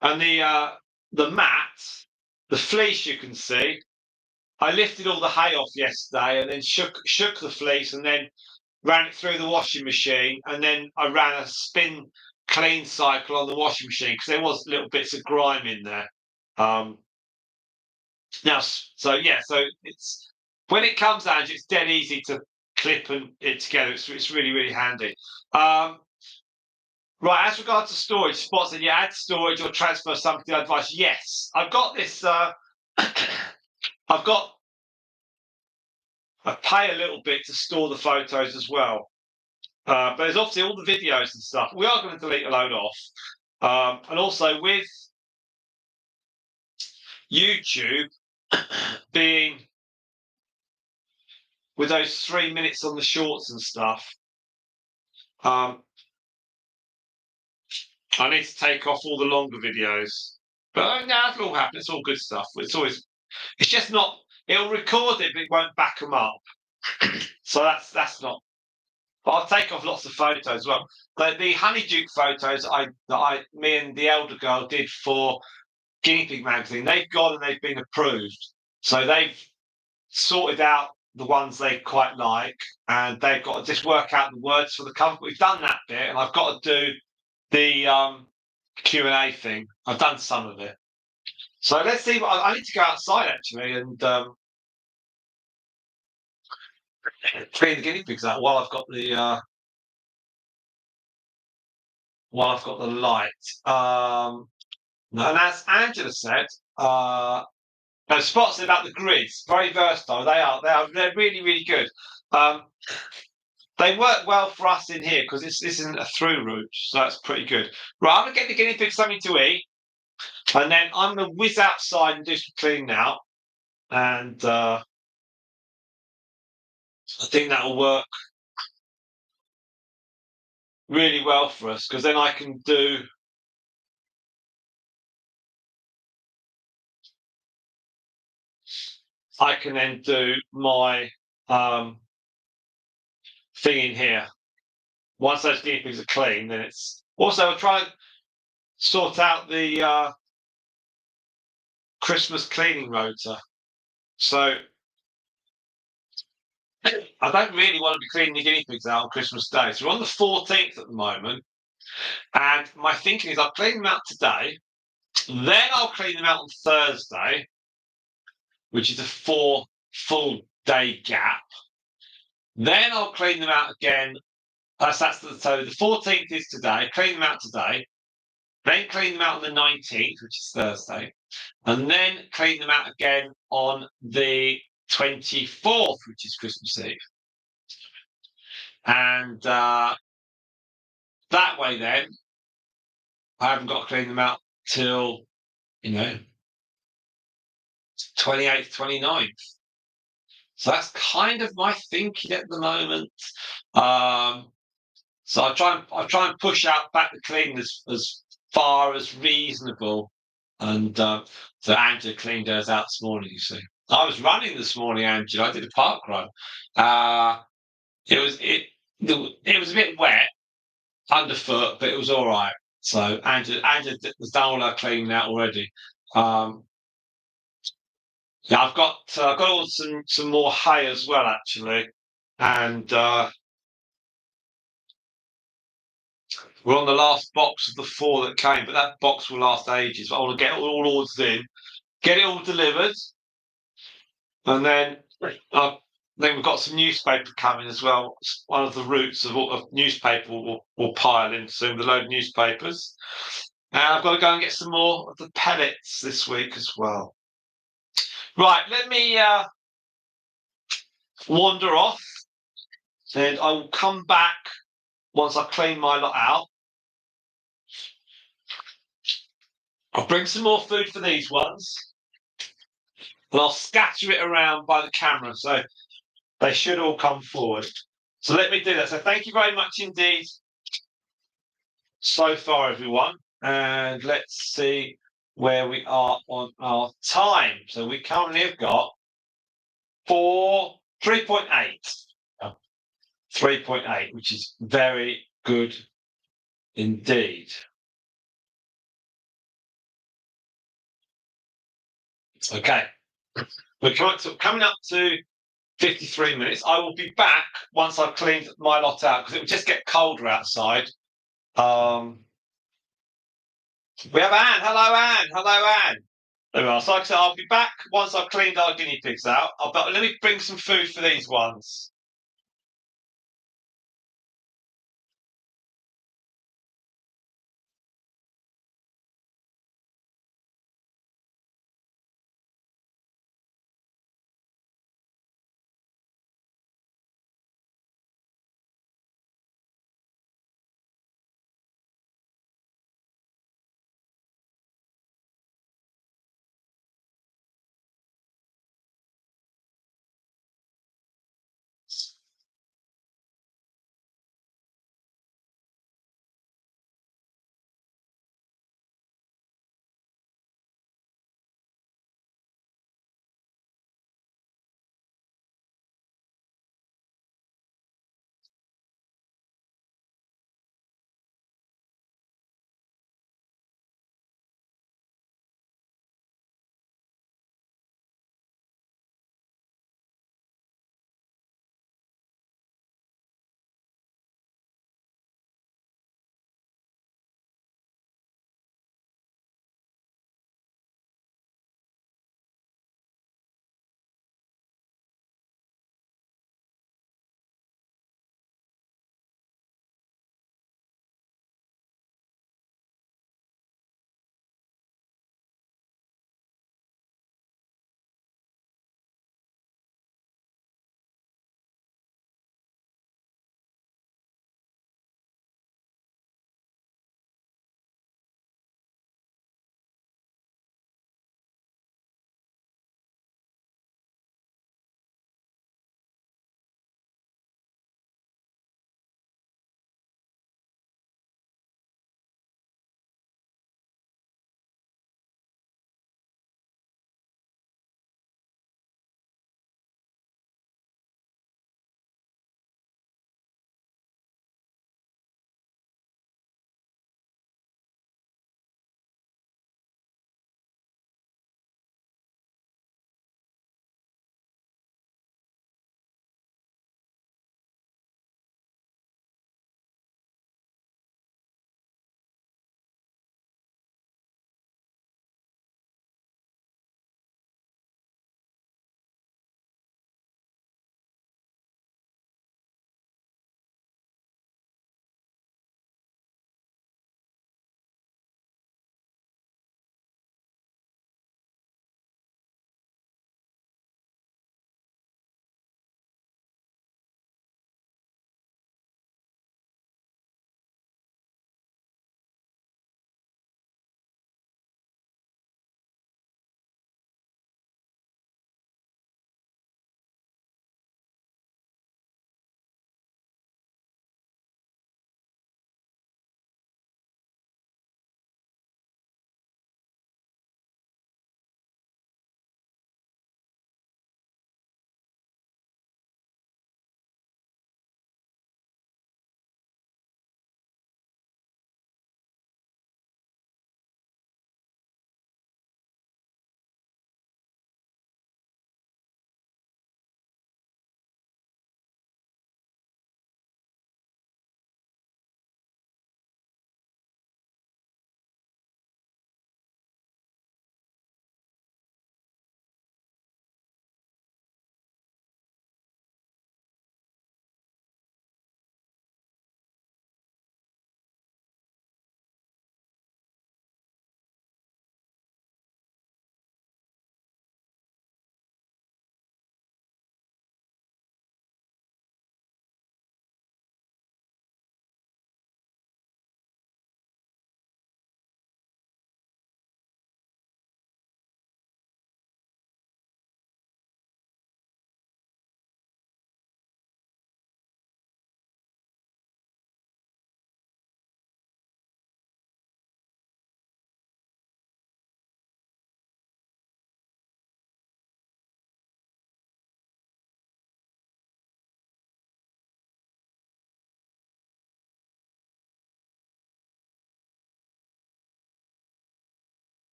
And the mat, the fleece you can see, I lifted all the hay off yesterday and then shook the fleece and then ran it through the washing machine, and then I ran a spin clean cycle on the washing machine because there was little bits of grime in there. So it's when it comes down, it's dead easy to clip it together. It's really, really handy. Right, as regards to storage, Spot said, yeah, add storage or transfer something advice. Yes, I've got this. I pay a little bit to store the photos as well. But there's obviously all the videos and stuff. We are going to delete a load off. And also with YouTube being with those 3 minutes on the shorts and stuff, I need to take off all the longer videos. But no, it'll all happen. It's all good stuff. It's just not, it'll record it, but it won't back them up. So that's not. But I'll take off lots of photos as well. The honeydew photos me and the elder girl did for Guinea Pig magazine, they've gone and they've been approved. So they've sorted out the ones they quite like, and they've got to just work out the words for the cover. We've done that bit, and I've got to do the Q&A thing. I've done some of it. So let's see. I need to go outside actually and clean the guinea pigs out while I've got the light. And as Angela said, no, Spot said about the grids, very versatile. They're really, really good. they work well for us in here because this isn't a through route, so that's pretty good. Right, I'm gonna get the guinea pig something to eat, and then I'm gonna whiz outside and do some cleaning out, and I think that'll work really well for us because then I can then do my thing in here. Once those guinea pigs are clean, then it's also I'll try and sort out the Christmas cleaning rota. So I don't really want to be cleaning the guinea pigs out on Christmas Day. So we're on the 14th at the moment, and my thinking is I'll clean them out today, then I'll clean them out on Thursday, which is a 4 full day gap. Then I'll clean them out again. So the 14th is today. Clean them out today. Then clean them out on the 19th, which is Thursday, and then clean them out again on the 24th, which is Christmas Eve. And that way, then I haven't got to clean them out till 28th, 29th. So that's kind of my thinking at the moment. So I try and push out back the cleaning as far as reasonable. And so Angela cleaned hers out this morning. You see, I was running this morning, Angela. I did a park run. It was a bit wet underfoot, but it was all right. So Angela has done all her cleaning out already. Yeah, I've got all some more hay as well, actually, and we're on the last box of the 4 that came, but that box will last ages. But I want to get all orders in, get it all delivered, and then we've got some newspaper coming as well. One of the routes of newspaper will pile in soon, the load of newspapers. And I've got to go and get some more of the pellets this week as well. Right, let me wander off, and I will come back once I clean my lot out. I'll bring some more food for these ones, and I'll scatter it around by the camera, so they should all come forward. So let me do that. So thank you very much indeed so far, everyone. And let's see where we are on our time. So we currently have got 3.8. 3.8, which is very good indeed. Okay. We're coming up to 53 minutes. I will be back once I've cleaned my lot out because it will just get colder outside. We have Anne. Hello, Anne. Hello, Anne. There we are. So like I said, I'll be back once I've cleaned our guinea pigs out. Let me bring some food for these ones.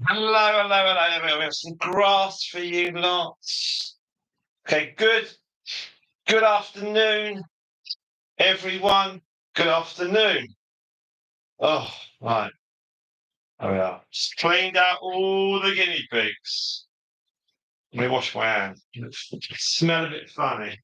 Hello, hello, hello. We have some grass for you lots. Okay, good. Good afternoon, everyone. Good afternoon. Oh, right. There we are. Just cleaned out all the guinea pigs. Let me wash my hands. Smell a bit funny.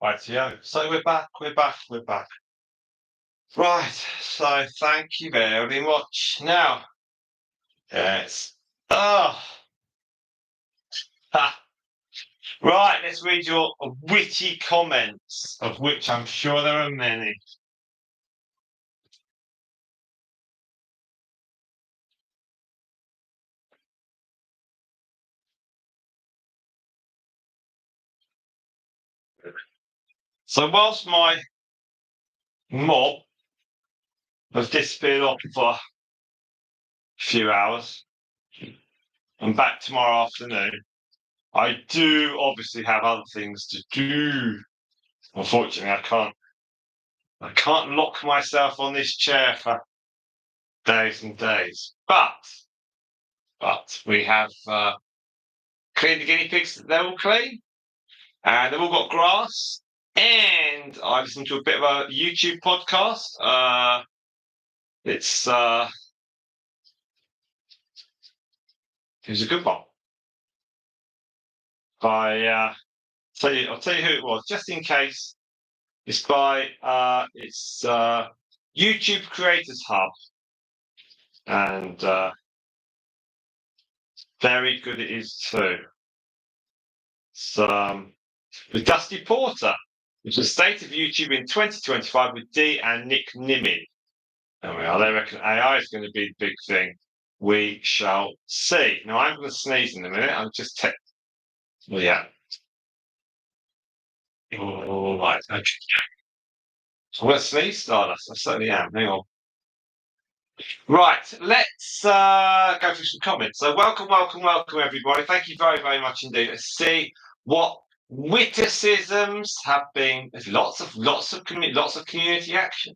Rightio. So we're back. Right. So thank you very much. Now, yes. Oh. Ha. Right. Let's read your witty comments, of which I'm sure there are many. So whilst my mob has disappeared off for a few hours, I'm back tomorrow afternoon. I do obviously have other things to do. Unfortunately, I can't lock myself on this chair for days and days. But we have cleaned the guinea pigs. They're all clean, and they've all got grass. And I listened to a bit of a YouTube podcast. It's it was a good one. I'll tell you who it was, just in case. It's by YouTube Creators Hub, and very good it is too. So with Dusty Porter, which is the state of YouTube in 2025 with Dee and Nick Nimmin. Well, they reckon AI is going to be the big thing. We shall see. Now, I'm going to sneeze in a minute. I'll just take. Well, yeah. All right. Okay. I'm going to sneeze, Stardust. I certainly am. Hang on. Right. Let's go through some comments. So, welcome, everybody. Thank you very, very much indeed. Let's see what witticisms have been. There's lots of community action.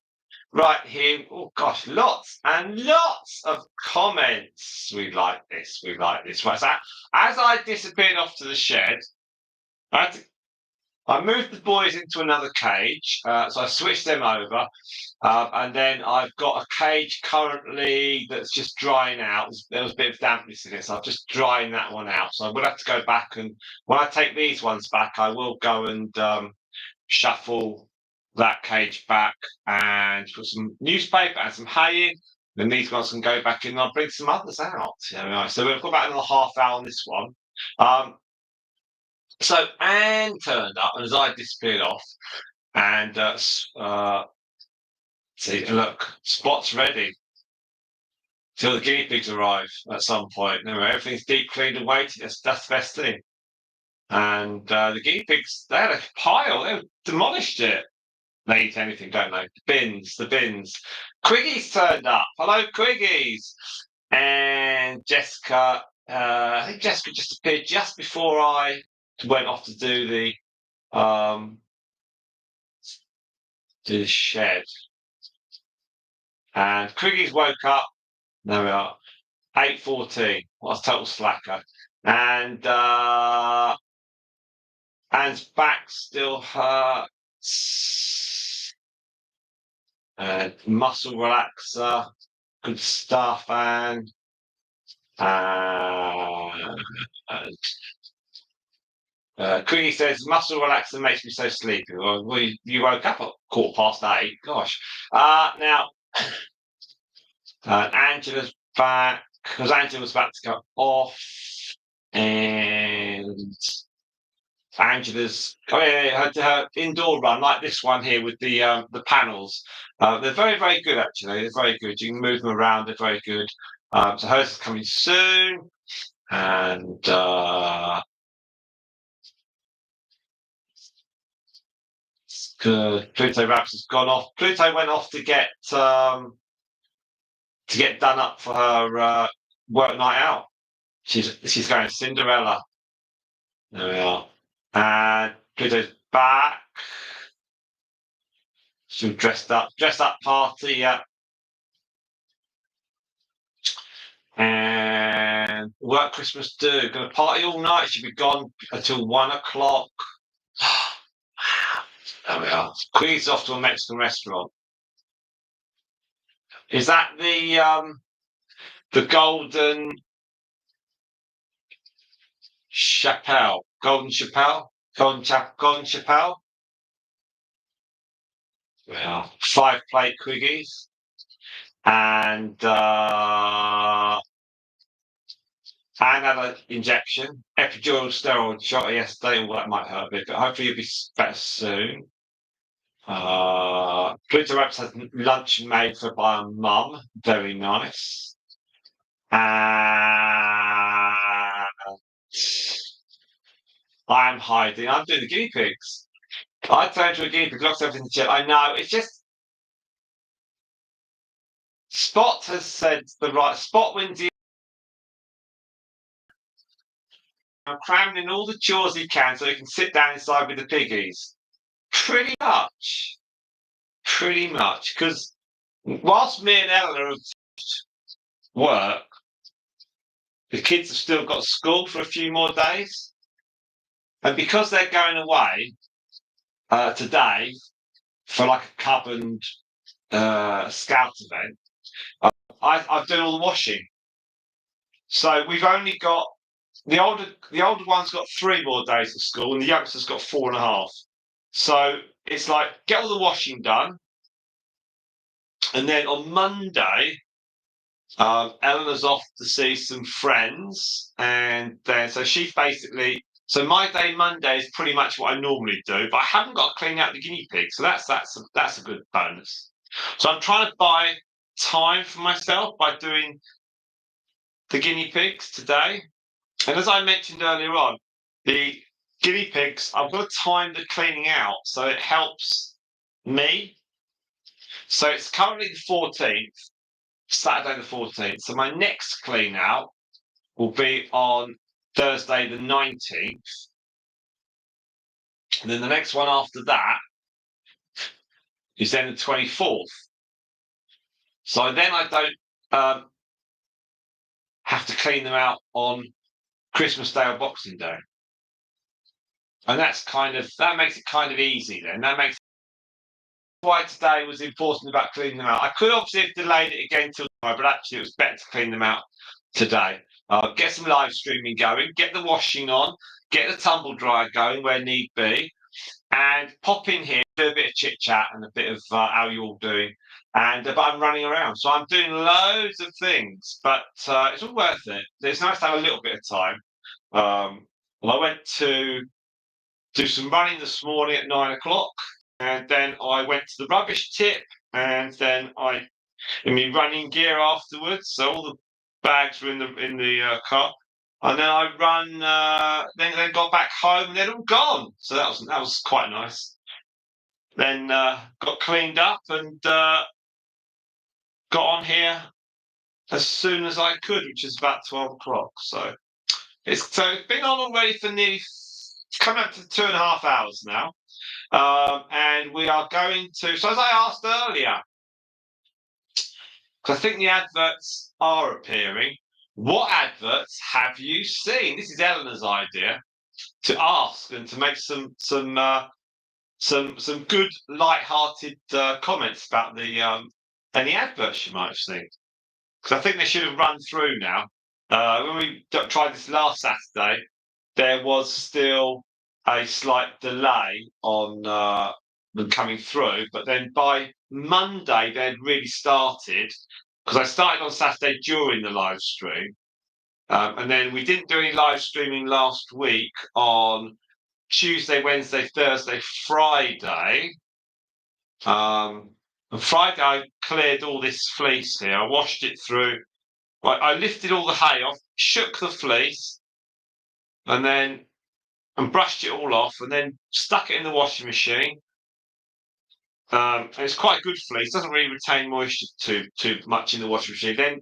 Right here, oh gosh, lots and lots of comments. We like this. Right, so as I disappeared off to the shed, I moved the boys into another cage. So I switched them over, and then I've got a cage currently that's just drying out. There was a bit of dampness in it, so I'm just drying that one out. So I will have to go back, and when I take these ones back, I will go and shuffle that cage back and put some newspaper and some hay in. Then these ones can go back in. And I'll bring some others out. So we've got about another half hour on this one. So Anne turned up, and as I disappeared off, and see, look, spot's ready till the guinea pigs arrive at some point. Everything's deep cleaned and waiting. That's the best thing. And the guinea pigs, they had a pile. They demolished it. They eat anything, don't they? The bins. Quiggy's turned up. Hello, Quiggies. And Jessica, I think Jessica just appeared just before I went off to do the shed. And Quiggy's woke up. There we are. 8:14. What a total slacker. And Anne's back still hurts. Muscle relaxer. Good stuff, Anne. Queenie says, muscle relaxer makes me so sleepy. Well, you woke up at 8:15. Gosh. Now, Angela's back because Angela was about to go off, and Angela's her indoor run like this one here with the panels. They're very, very good actually. They're very good. You can move them around. They're very good. So hers is coming soon, and Pluto Raps has gone off. Pluto went off to get done up for her work night out. She's going to Cinderella. There we are. And Pluto's back. She's dressed up party, yeah. And work Christmas do. Going to party all night. She'll be gone until 1:00. There we are. Queen's off to a Mexican restaurant. Is that the golden chapelle? Golden chapelle? well, 5 plate quiggies, and had an injection, epidural steroid shot yesterday. All that might hurt a bit, but hopefully you'll be better soon. Pluto Raps had lunch made for by a mum. Very nice. And I am hiding. I'm doing the guinea pigs. I turned to a guinea pig, locked everything in the chip. I know. It's just Spot has said the right Spot wins the. I'm cramming in all the chores he can so he can sit down inside with the piggies. Pretty much. Pretty much. Because whilst me and Ella have work, the kids have still got school for a few more days. And because they're going away today for like a cub and scout event, I've done all the washing. So we've only got the older one's got 3 more days of school, and the youngster's got 4.5. So it's like get all the washing done, and then on Monday, Eleanor's off to see some friends, and then so she's basically. So my day Monday is pretty much what I normally do, but I haven't got to clean out the guinea pig, so that's a good bonus. So I'm trying to buy time for myself by doing the guinea pigs today. And as I mentioned earlier on, the guinea pigs, I've got to time the cleaning out so it helps me. So it's currently the 14th, Saturday the 14th. So my next clean out will be on Thursday the 19th. And then the next one after that is then the 24th. So then I don't have to clean them out on Christmas Day or Boxing Day. And that makes it kind of easy then. That makes why today was important about cleaning them out. I could obviously have delayed it again till tomorrow, but actually it was better to clean them out today. Get some live streaming going, get the washing on, get the tumble dryer going where need be, and pop in here, do a bit of chit chat and a bit of how you're all doing. And but I'm running around, so I'm doing loads of things, but it's all worth it. It's nice to have a little bit of time. Well, I went to do some running this morning at 9 o'clock, and then I went to the rubbish tip, and then I in my running gear afterwards. So all the bags were in the car, and then I run. Then got back home, and they're all gone. So that was quite nice. Then got cleaned up and got on here as soon as I could, which is about 12 o'clock. So it's been on already for nearly coming up to 2.5 hours now. And we are going to, so as I asked earlier, because I think the adverts are appearing. What adverts have you seen? This is Eleanor's idea to ask and to make some good light-hearted comments about any adverts you might have seen. Because I think they should have run through now. When we tried this last Saturday, there was still a slight delay on them coming through, but then by Monday they'd really started, because I started on Saturday during the live stream, and then we didn't do any live streaming last week on Tuesday, Wednesday, Thursday, Friday. And Friday I cleared all this fleece here. I washed it through. I lifted all the hay off, shook the fleece, and brushed it all off, and then stuck it in the washing machine. And it's quite good fleece; doesn't really retain moisture too much in the washing machine. Then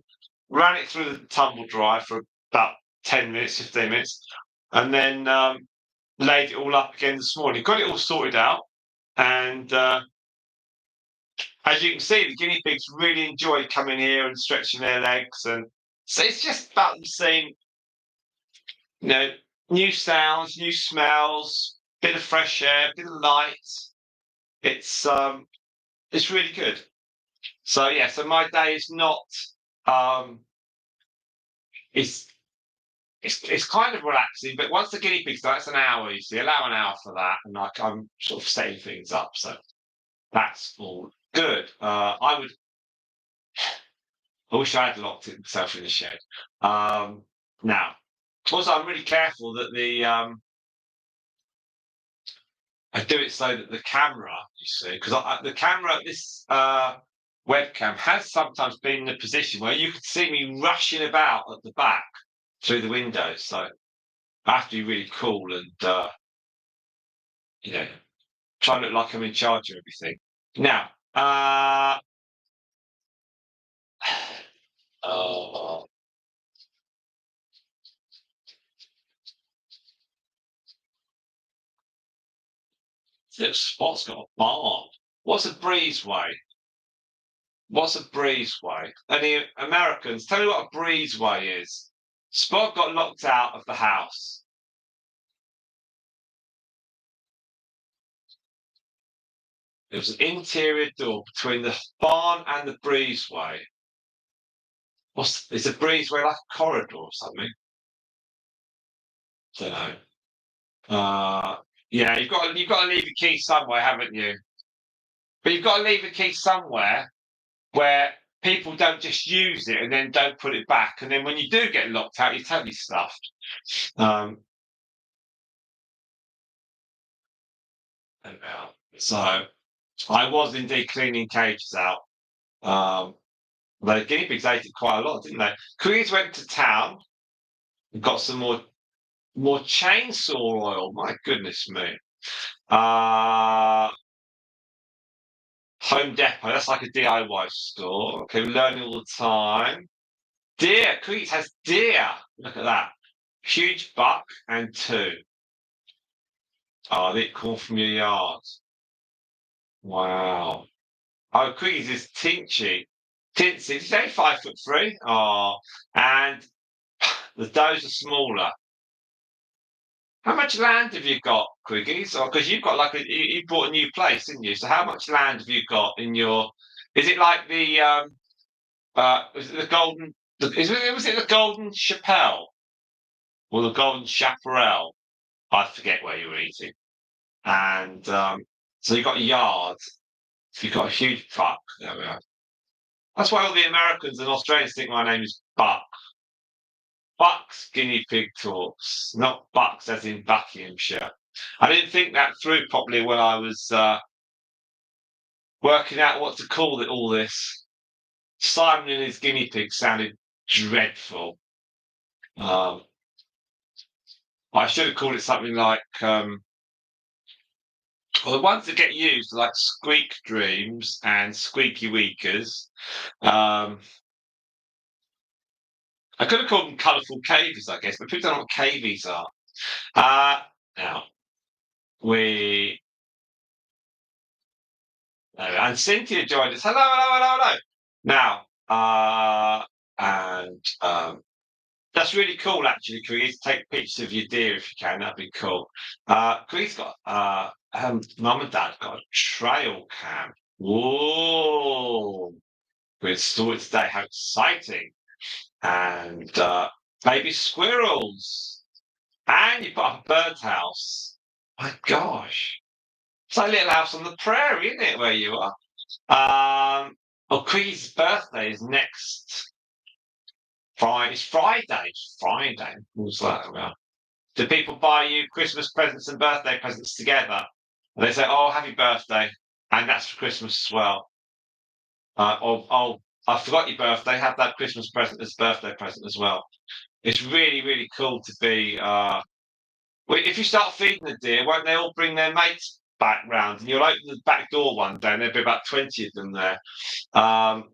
ran it through the tumble dryer for about 10 minutes, 15 minutes, and then laid it all up again this morning. Got it all sorted out, and as you can see, the guinea pigs really enjoy coming here and stretching their legs, and so it's just about them seeing, new sounds, new smells, bit of fresh air, bit of light. It's really good. So yeah, so my day is not it's it's kind of relaxing, but once the guinea pigs done, it's an hour. You see, allow an hour for that, and I'm sort of setting things up. So That's all good. I wish I had locked it myself in the shed. Now, also, I'm really careful that I do it so that the camera, you see, because the camera, this webcam has sometimes been in a position where you could see me rushing about at the back through the windows. So I have to be really cool and you know, try and look like I'm in charge of everything. Now, oh, this spot's got a barn. What's a breezeway? What's a breezeway? Any Americans, tell me what a breezeway is. Spot got locked out of the house. It was an interior door between the barn and the breezeway. Is a breezeway like a corridor or something? Don't know. Yeah, you've got to leave a key somewhere, haven't you? But you've got to leave a key somewhere where people don't just use it and then don't put it back, and then when you do get locked out, you're totally stuffed. Um, so I was indeed cleaning cages out. The guinea pigs ate it quite a lot, didn't they? Queens went to town and got some more chainsaw oil. My goodness me. Uh, Home Depot. That's like a DIY store. Okay, we're learning all the time. Deer. Queens has deer. Look at that. Huge buck and two. Oh, they call from your yard. Wow. Oh, Queens is Tinchy. Tinsy. Did you say 5'3"? Oh, and the does are smaller. How much land have you got, Quiggies? Because you've got like you bought a new place, didn't you? So how much land have you got in your? Is it like the is it the golden? Was it the golden chapelle or the golden chaparral? I forget where you were eating. And so you've got a yard. So you've got a huge truck. There we are. That's why all the Americans and Australians think my name is Buck. Buck's Guinea Pig Talks, not Bucks as in Buckinghamshire. I didn't think that through properly when I was working out what to call it. All this Simon and his guinea pig sounded dreadful. Um, I should have called it something like, well, the ones that get used are like Squeak Dreams and Squeaky Weekers. Um, I could have called them Colourful Cavies, I guess, but people don't know what cavies are. Now we and Cynthia joined us. Hello, hello, hello, hello. Now, and that's really cool, actually, Chris. Take pictures of your deer if you can. That'd be cool. Chris got mum and dad got a trail cam. Whoa! With story today. How exciting! And baby squirrels. And you put up a birdhouse. My gosh. It's like a little house on the prairie, isn't it, where you are? Well, Cree's birthday is next Friday. It's Friday. Friday. What's that about? Do people buy you Christmas presents and birthday presents together? And they say, "Oh, happy birthday," and that's for Christmas as well. Or, "Oh, I forgot your birthday. Have that Christmas present as birthday present as well." It's really, really cool to be. Well, if you start feeding the deer, won't they all bring their mates back round? And you'll open the back door one day, and there'll be about 20 of them there. Um,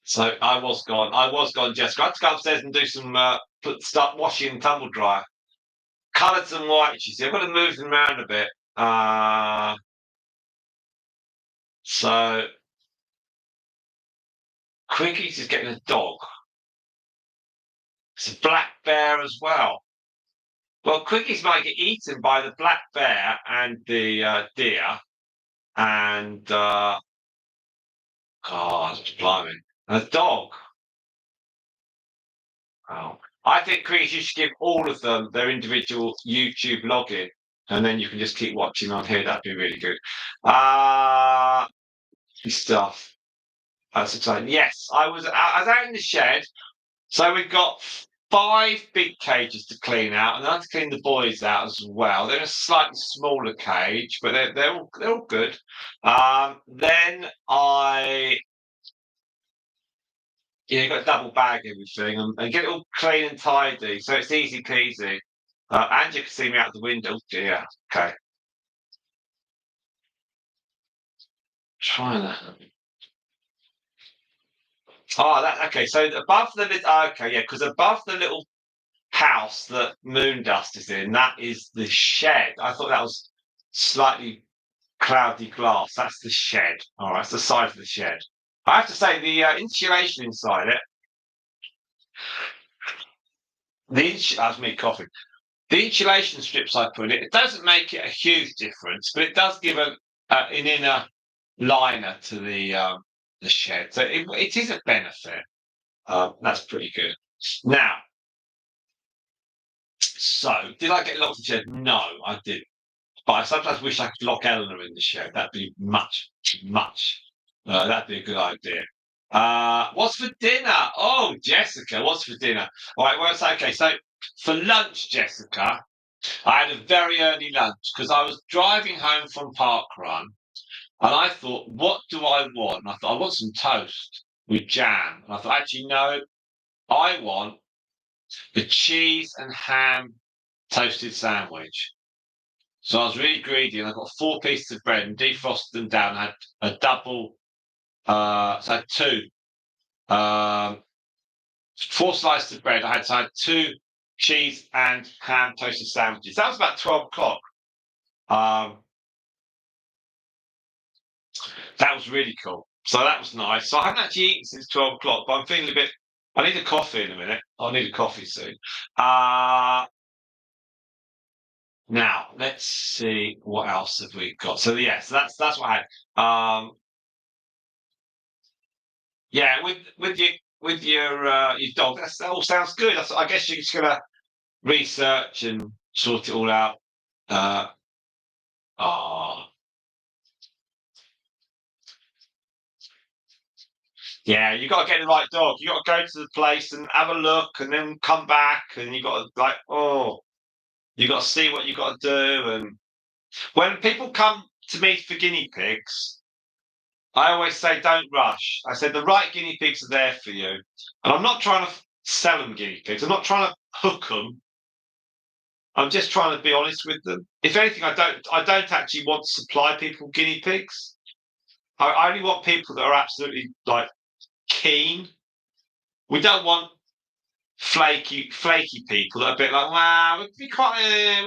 so I was gone. I was gone, Jessica. I had to go upstairs and do some start washing and tumble dryer. Colours and whites, you see. I've got to move them around a bit. So Quickies is getting a dog. It's a black bear as well. Well, Quickies might get eaten by the black bear and the deer, and God, blimey, and a dog. Oh. I think Quickies you should give all of them their individual YouTube login. and then you can just keep watching on here. That'd be really good. Stuff. That's exciting. Yes, I was out in the shed. So we've got 5 big cages to clean out, and I have to clean the boys out as well. They're a slightly smaller cage, but they're all good. Then got to double bag everything and get it all clean and tidy, so it's easy peasy. And you can see me out the window. Oh dear. Okay. Trying to. Oh, that okay. So above the okay, yeah, because above the little house that Moondust is in, that is the shed. I thought that was slightly cloudy glass. That's the shed. All right, it's the side of the shed. I have to say the insulation inside it. That's me coughing. The insulation strips I put in it doesn't make it a huge difference, but it does give an inner liner to the shed, so it is a benefit. That's pretty good. Now, so did I get locked in the shed? No, I didn't. But I sometimes wish I could lock Eleanor in the shed. That'd be much. That'd be a good idea. What's for dinner? Oh, Jessica, what's for dinner? All right, well, it's okay. So for lunch, Jessica, I had a very early lunch because I was driving home from Parkrun, and I thought, what do I want? And I thought, I want some toast with jam. And I thought, actually, no, I want the cheese and ham toasted sandwich. So I was really greedy, and I got 4 pieces of bread and defrosted them down. I had a double, so I had 2, 4 slices of bread. I had 2 cheese and ham toasted sandwiches. That was about 12 o'clock. That was really cool. So that was nice. So I haven't actually eaten since 12 o'clock, but I'm feeling a bit. I need a coffee in a minute. I'll need a coffee soon. Now let's see what else have we got. So yes, that's what I had. Yeah, with your dog, that all sounds good. I guess you're just gonna research and sort it all out. Uh, oh, yeah, you got to get the right dog. You got to go to the place and have a look, and then come back, and you got to you got to see what you got to do. And when people come to me for guinea pigs, I always say, don't rush. I said the right guinea pigs are there for you, and I'm not trying to sell them guinea pigs. I'm not trying to hook them. I'm just trying to be honest with them. If anything, I don't actually want to supply people guinea pigs. I only want people that are absolutely like keen. We don't want flaky people that are a bit like, wow, we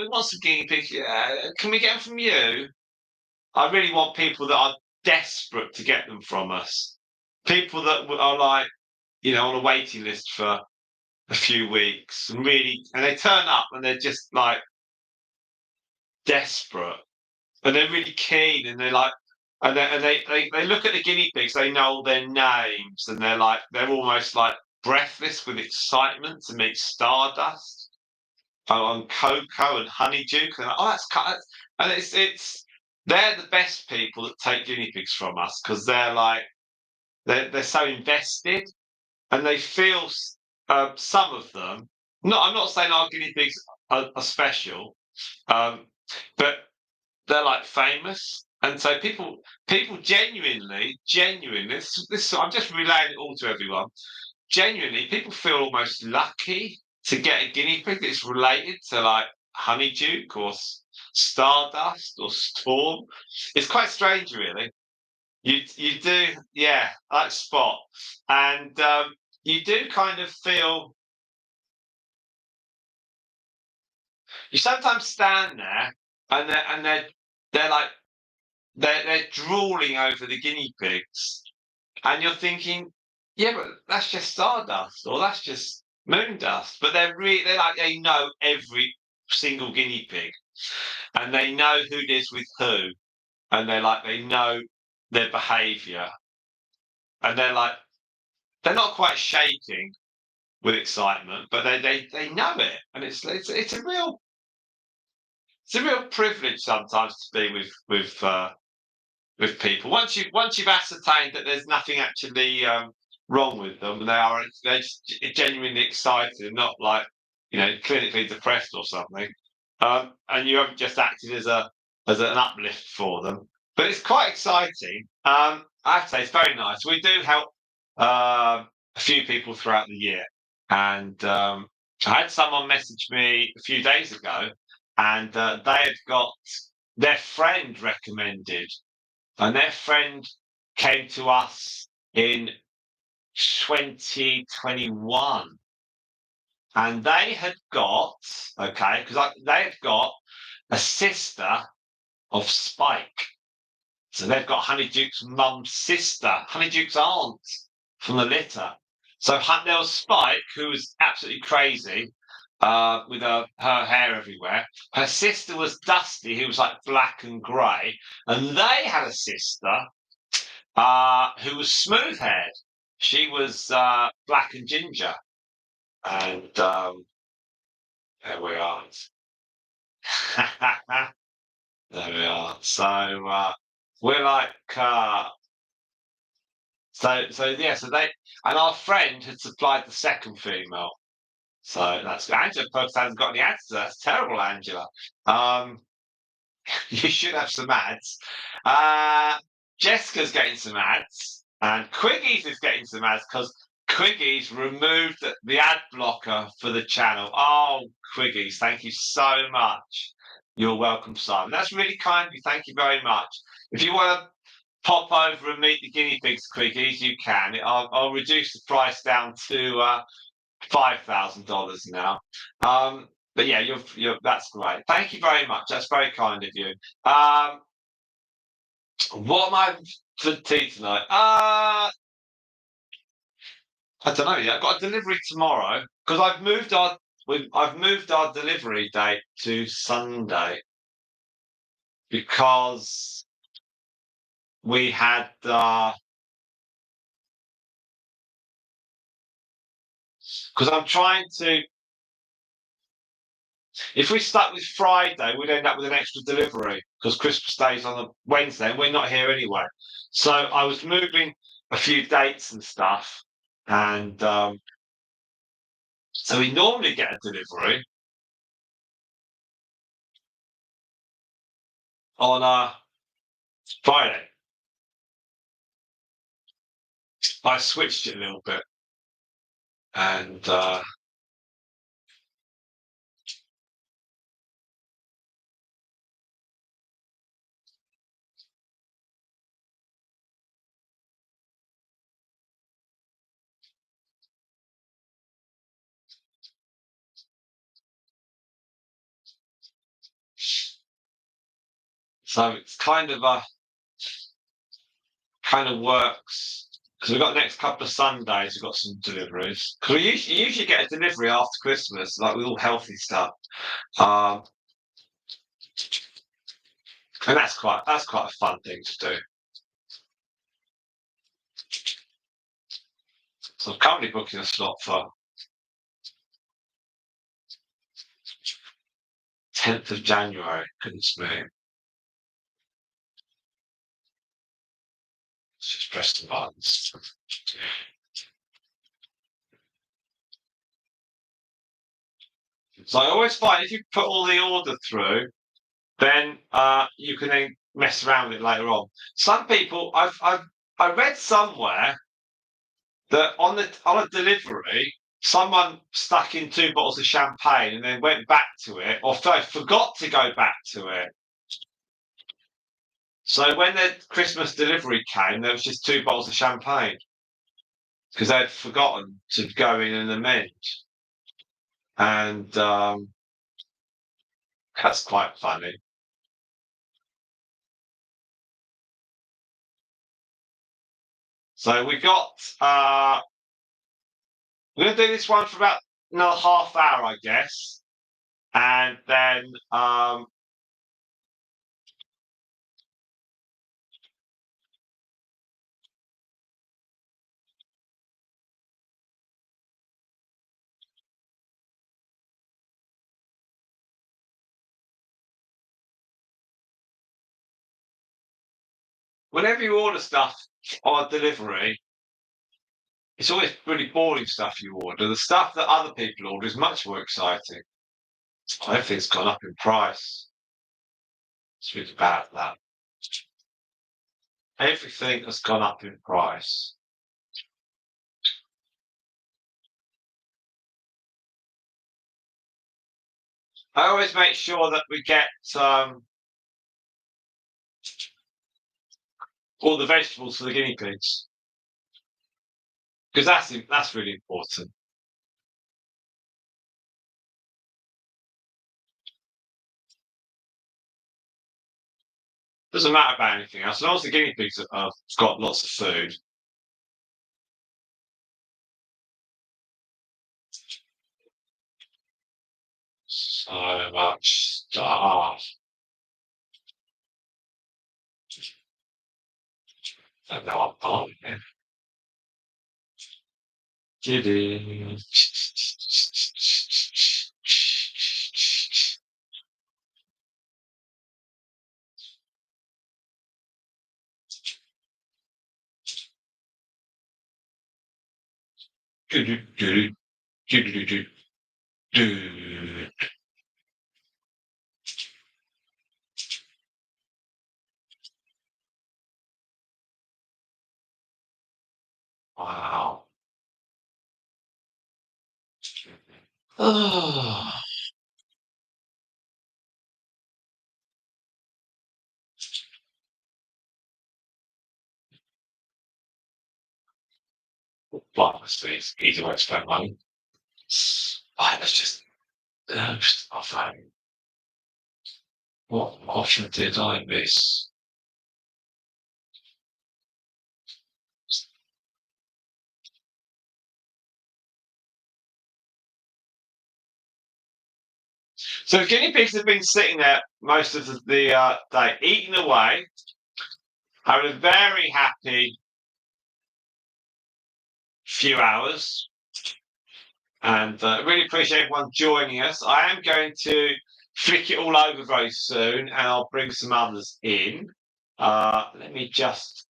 want some guinea pigs. Yeah, can we get them from you? I really want people that are desperate to get them from us. People that are like, on a waiting list for a few weeks and they turn up and they're just like desperate and they're really keen and they're like, and they look at the guinea pigs, they know all their names and they're almost like breathless with excitement to meet Stardust and Coco and Honeydew. And oh, and it's they're the best people that take guinea pigs from us because they're so invested and they feel some of them. No, I'm not saying our guinea pigs are special, but they're like famous, and so people genuinely, this I'm just relaying it all to everyone. Genuinely, people feel almost lucky to get a guinea pig that's related to like Honeydew or Stardust or Storm. It's quite strange, really. You do, yeah, like Spot, and you do kind of feel. You sometimes stand there, and they're like they're drooling over the guinea pigs, and you're thinking, yeah, but that's just Stardust or that's just Moondust. But they're like they know every single guinea pig, and they know who lives with who, and they know their behaviour, and they're not quite shaking with excitement, but they know it, and it's a real. it's a real privilege sometimes to be with people. Once you've ascertained that there's nothing actually wrong with them, and they're just genuinely excited and not like clinically depressed or something, and you haven't just acted as an uplift for them. But it's quite exciting. I have to say it's very nice. We do help a few people throughout the year, and I had someone message me a few days ago, and they had got their friend recommended, and their friend came to us in 2021, and they had got okay because they had got a sister of Spike. So they've got Honeyduke's mum's sister, Honeyduke's aunt from the litter. So there was Spike, who was absolutely crazy, with her hair everywhere. Her sister was Dusty, who was like black and grey, and they had a sister who was smooth haired. She was black and ginger, and there we are. There we are. So we're like, so yeah. So they and our friend had supplied the second female. So that's Angela. Folks hasn't got any ads. That's terrible, Angela. Um, you should have some ads. Uh, Jessica's getting some ads, and Quiggy's is getting some ads because Quiggy's removed the ad blocker for the channel. Oh, Quiggy's, thank you so much. You're welcome, Simon. That's really kind of you. Thank you very much. If you want to pop over and meet the guinea pigs, Quiggy's, you can. I'll reduce the price down to $5,000 now. But yeah, that's great. Thank you very much. That's very kind of you. What am I for tea tonight? I don't know yet. I've got a delivery tomorrow because I've moved our delivery date to Sunday because we had because I'm trying to. If we stuck with Friday, we'd end up with an extra delivery because Christmas Day's on a Wednesday and we're not here anyway. So I was moving a few dates and stuff, and so we normally get a delivery on Friday. I switched it a little bit, and so it's kind of works because we've got the next couple of Sundays. We've got some deliveries because we usually get a delivery after Christmas, like with all healthy stuff. Um, and that's quite a fun thing to do. So I'm currently booking a slot for 10th of January. Goodness me. Let's just press the buttons. So I always find if you put all the order through, then you can then mess around with it later on. Some people, I read somewhere that on a delivery, someone stuck in 2 bottles of champagne and then went back to it, or forgot to go back to it. So when the Christmas delivery came, there was just 2 bottles of champagne because they'd forgotten to go in and amend, and that's quite funny. So we're gonna do this one for about another half hour, I guess, and then whenever you order stuff on delivery, it's always really boring stuff you order. The stuff that other people order is much more exciting. Everything's gone up in price. It's really bad, that. Everything has gone up in price. I always make sure that we get all the vegetables for the guinea pigs, because that's really important. Doesn't matter about anything else, as long as the guinea pigs have got lots of food. So much stuff. I don't know I'm buying it. Giddy. Wow. Oh. Well, it's easy way to spend money. Right, let's just our phone. What option did I miss? So the guinea pigs have been sitting there most of the day, eating away, having a very happy few hours, and really appreciate everyone joining us. I am going to flick it all over very soon, and I'll bring some others in. Let me just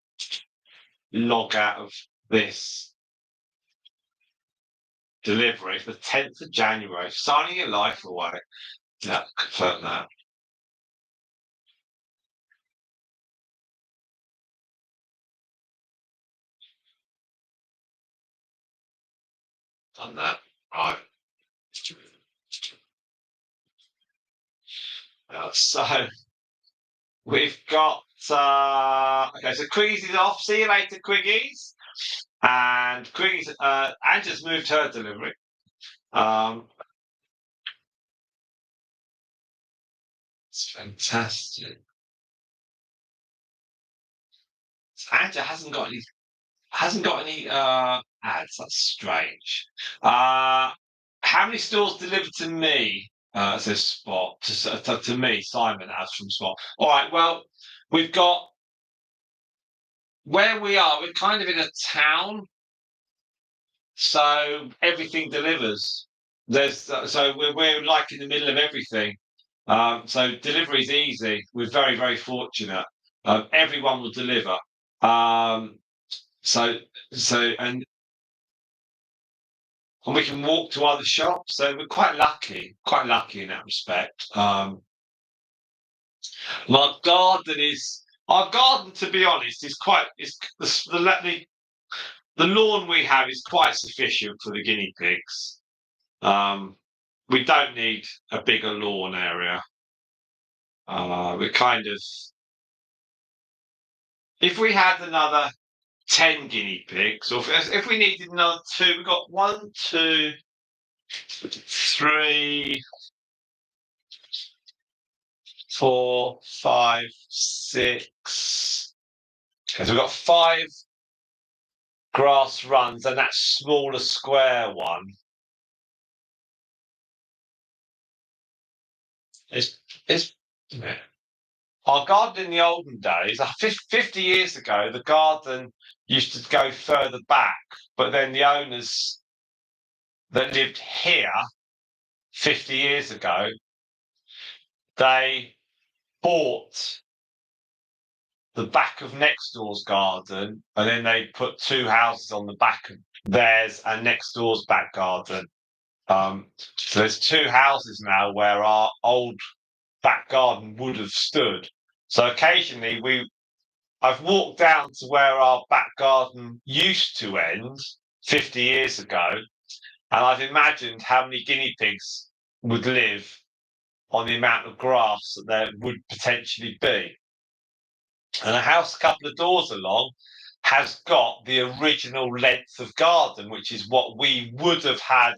log out of this delivery. It's the 10th of January, signing your life away. Yeah, confirm that. Done that. Right. So we've got okay, so Quiggies is off. See you later, Quiggies. And Quiggies Angela's moved her delivery. It's fantastic. Angela hasn't got any ads. That's strange. How many stores delivered to me? Says Spot to me, Simon has from Spot. All right. Well, we've got where we are. We're kind of in a town, so everything delivers. So we're like in the middle of everything. So delivery is easy. We're very very fortunate. Everyone will deliver. Um, so and we can walk to other shops. So we're quite lucky in that respect. My garden is our garden, to be honest, is quite is the lawn we have is quite sufficient for the guinea pigs. We don't need a bigger lawn area. We're kind of if we had another 10 guinea pigs, or if we needed another two, we've got 1, 2, 3, 4, 5, 6. Okay, so we've got 5 grass runs and that smaller square one. It's our garden in the olden days, 50 years ago, the garden used to go further back, but then the owners that lived here 50 years ago, they bought the back of next door's garden, and then they put two houses on the back of theirs and next door's back garden. So there's two houses now where our old back garden would have stood. So occasionally I've walked down to where our back garden used to end 50 years ago, and I've imagined how many guinea pigs would live on the amount of grass that there would potentially be. And a house a couple of doors along has got the original length of garden, which is what we would have had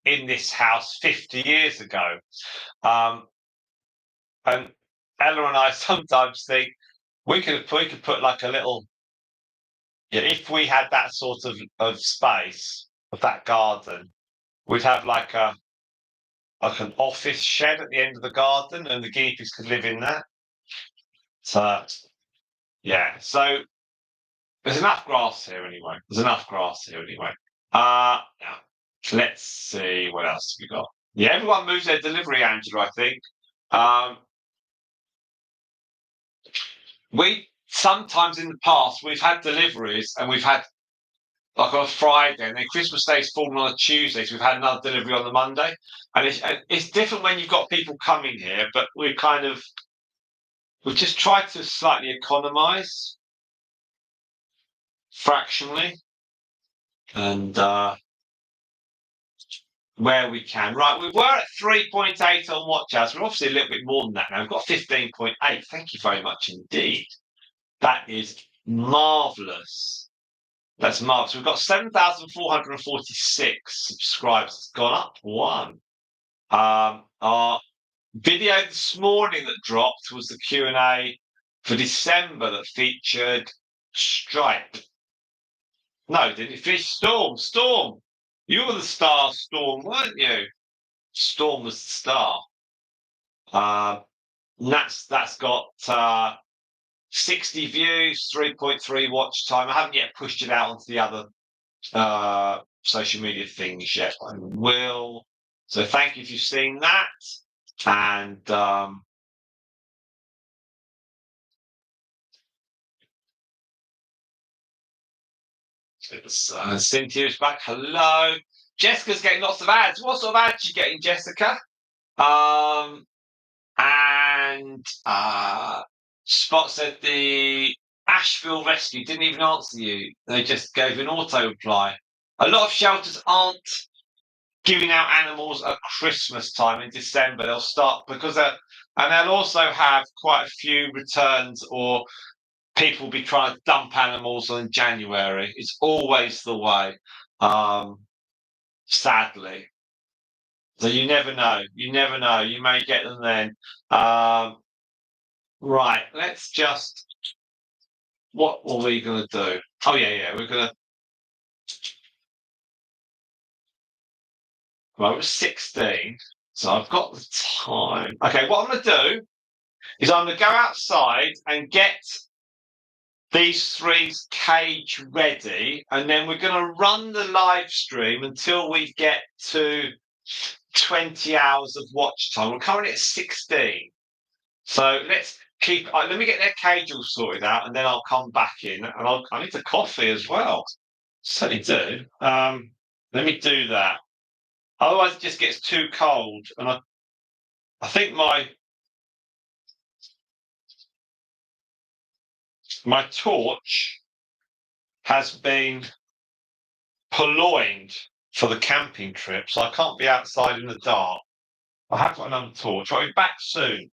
in this house 50 years ago. And Ella and I sometimes think we could put like a little, yeah, if we had that sort of space of that garden, we'd have like an office shed at the end of the garden, and the guinea pigs could live in that. So yeah, so there's enough grass here anyway. There's enough grass here anyway. Now, let's see what else we got. Yeah, everyone moves their delivery, Angela, I think. We sometimes in the past we've had deliveries and we've had like on a Friday, and then Christmas Day's fallen on a Tuesday, so we've had another delivery on the Monday. And it's different when you've got people coming here, but we've just tried to slightly economise fractionally and where we can. Right, we were at 3.8 on watch hours. We're obviously a little bit more than that now. We've got 15.8. Thank you very much indeed. That is marvellous. That's marvellous. We've got 7,446 subscribers. It's gone up one. Our video this morning that dropped was the Q&A for December that featured Stripe. No, didn't it finish? Storm. You were the star, Storm, weren't you? Storm was the star. That's got 60 views, 3.3 watch time. I haven't yet pushed it out onto the other social media things yet. I will. So thank you if you've seen that. And Cynthia's back. Hello. Jessica's getting lots of ads. What sort of ads are you getting, Jessica? And Spot said the Asheville Rescue didn't even answer you. They just gave an auto reply. A lot of shelters aren't giving out animals at Christmas time in December. They'll start because and they'll also have quite a few returns, or people will be trying to dump animals in January. It's always the way, sadly. So you never know. You never know. You may get them then. Right. Let's just. What were we going to do? Oh yeah. We're going to. Well, it was 16, so I've got the time. Okay, what I'm going to do is I'm going to go outside and get these three's cage ready, and then we're going to run the live stream until we get to 20 hours of watch time. We're currently at 16. So let's keep. Let me get their cage all sorted out, and then I'll come back in, and I need a coffee as well. Certainly do. Let me do that. Otherwise, it just gets too cold, and I think my torch has been purloined for the camping trip, so I can't be outside in the dark. I have got another torch. I'll be back soon.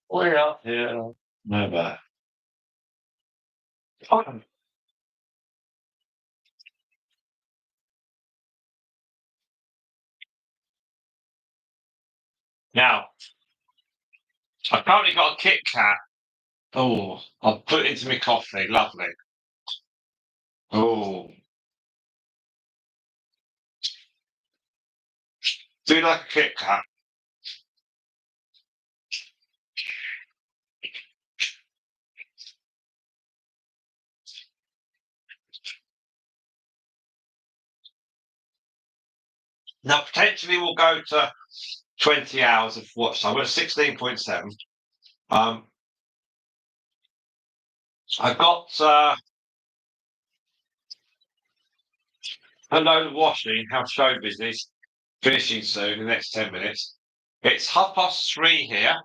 Way up here. Never. Now, I've currently got a Kit Kat. Oh, I'll put it into my coffee. Lovely. Oh, do you like a Kit Kat? Now, potentially we'll go to 20 hours of watch time. We're at 16.7. I've got a load of washing, have show business, finishing soon in the next 10 minutes. It's 3:30 here.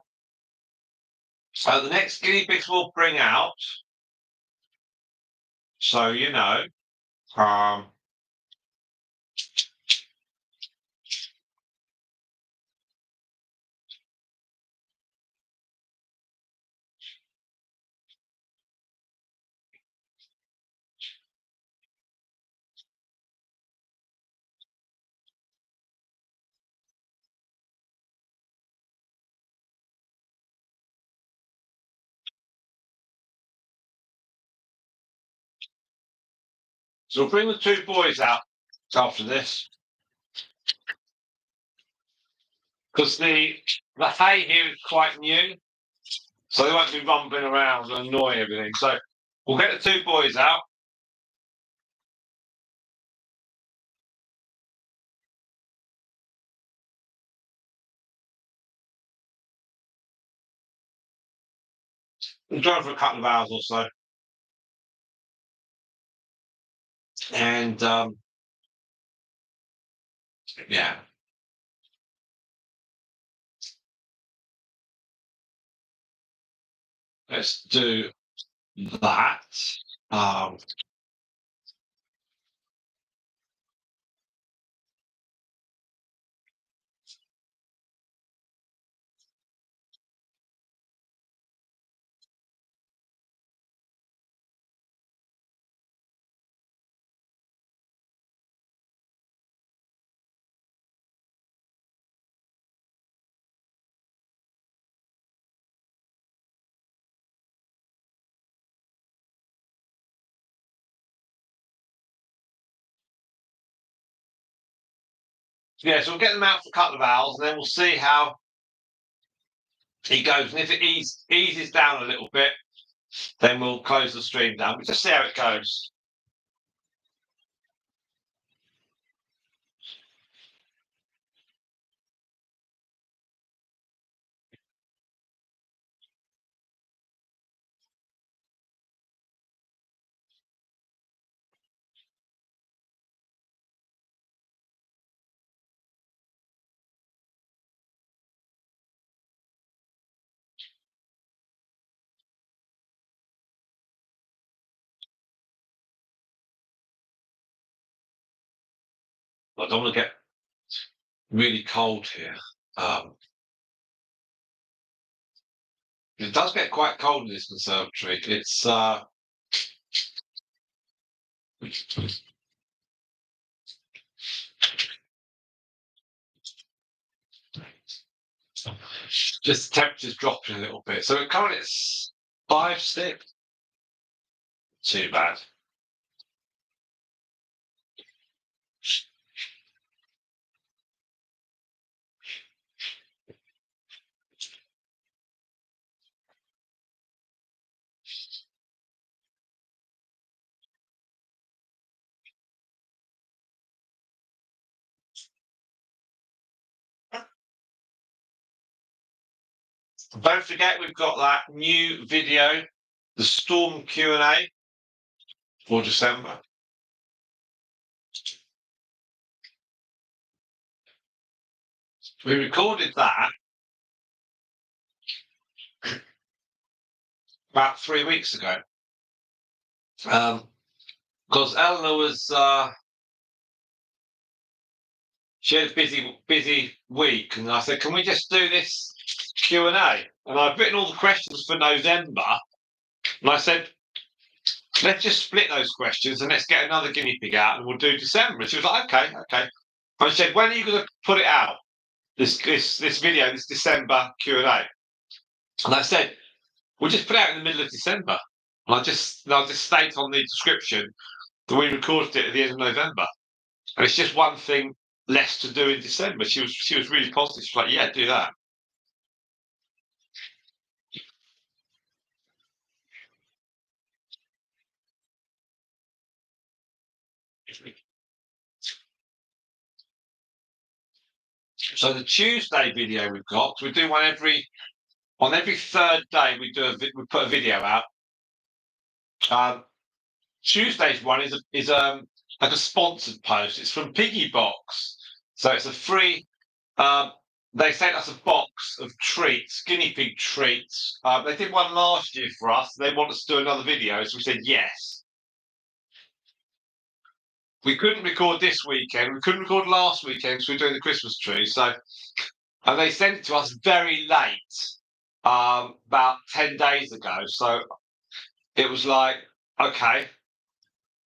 So the next guinea pigs we'll bring out, so you know, um, so we'll bring the two boys out after this. Because the hay here is quite new, so they won't be rumbling around and annoying everything. So we'll get the two boys out. We'll drive for a couple of hours or so. And yeah. Let's do that. Um, yeah, so we'll get them out for a couple of hours and then we'll see how he goes. And if it eases down a little bit, then we'll close the stream down. We'll just see how it goes. I don't want to get really cold here. It does get quite cold in this conservatory. It's just the temperature's dropping a little bit. So we're currently at 5, 6. Too bad. Don't forget we've got that new video, the Storm Q&A for December. We recorded that about 3 weeks ago. Because Eleanor was she had a busy week, and I said, "Can we just do this Q&A, and I've written all the questions for November, and I said, let's just split those questions and let's get another guinea pig out and we'll do December. And she was like, okay, okay. I said, when are you going to put it out? This video, this December Q&A. And I said, we'll just put it out in the middle of December. And I'll just state on the description that we recorded it at the end of November. And it's just one thing less to do in December. She was really positive. She's like, yeah, do that. So the Tuesday video we've got, we do one on every third day. We put a video out. Tuesday's one is like a sponsored post. It's from Piggy Box, so it's a free. They sent us a box of treats, guinea pig treats. They did one last year for us. They want us to do another video, so we said yes. We couldn't record this weekend. We couldn't record last weekend because we were doing the Christmas tree. So, and they sent it to us very late, about 10 days ago. So it was like, okay,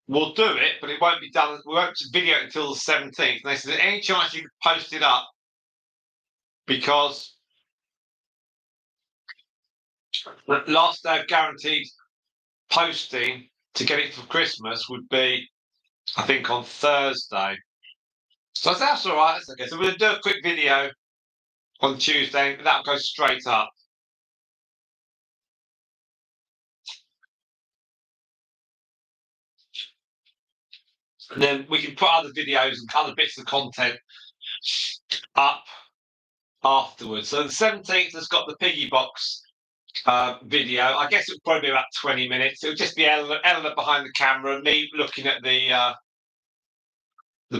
we'll do it, but it won't be done. We won't video it until the 17th. And they said, any chance you could post it up? Because the last day of guaranteed posting to get it for Christmas would be, I think, on Thursday. So I said, that's all right. That's okay. So we're going to do a quick video on Tuesday. And that'll go straight up. And then we can put other videos and other bits of content up afterwards. So the 17th has got the piggy box video. I guess it'll probably be about 20 minutes. It'll just be Eleanor behind the camera, me looking at the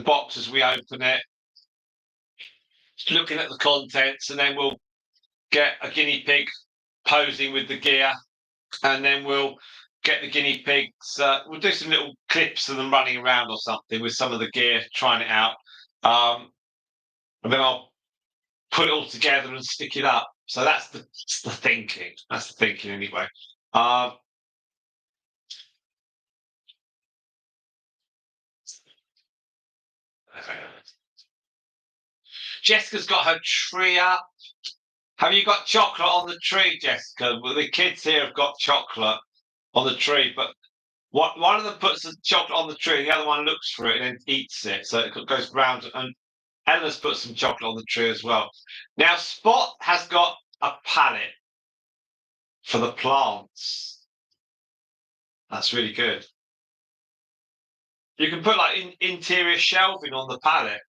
box as we open it, looking at the contents, and then we'll get a guinea pig posing with the gear, and then we'll get the guinea pigs. We'll do some little clips of them running around or something with some of the gear, trying it out, and then I'll put it all together and stick it up. So that's the thinking. That's the thinking anyway. Jessica's got her tree up. Have you got chocolate on the tree, Jessica? Well, the kids here have got chocolate on the tree, but one of them puts the chocolate on the tree, and the other one looks for it and then eats it. So it goes round. And Ella's put some chocolate on the tree as well. Now, Spot has got a palette for the plants. That's really good. You can put like interior shelving on the palette.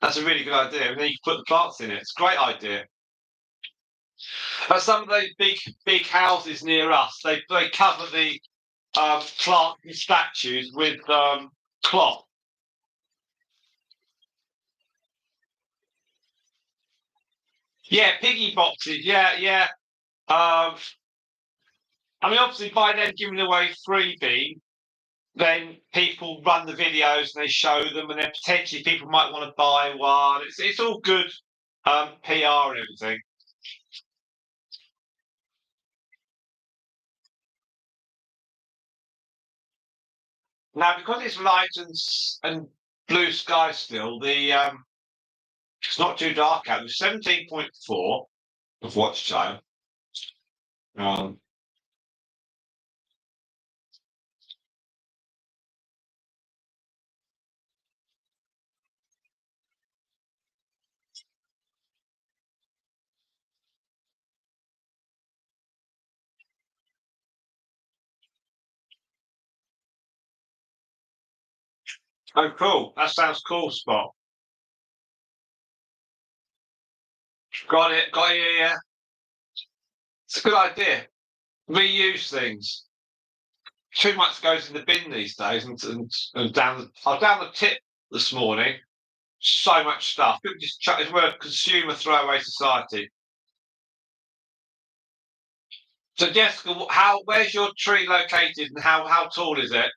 That's a really good idea. And then you can put the plants in it. It's a great idea. Some of those big houses near us, they cover the plant statues with cloth. Yeah, piggy boxes. Yeah, yeah. I mean, obviously, by then giving away freebie, then people run the videos and they show them, and then potentially people might want to buy one. It's all good PR and everything. Now, because it's light and blue sky still, it's not too dark out. It's 17.4 of watch time. Um, oh, cool. That sounds cool, Spot. Got it. Got it. Yeah. It's a good idea. Reuse things. Too much goes in the bin these days, and I was down the tip this morning. So much stuff. People just chuck. We're a consumer throwaway society. So, Jessica, where's your tree located, and how tall is it?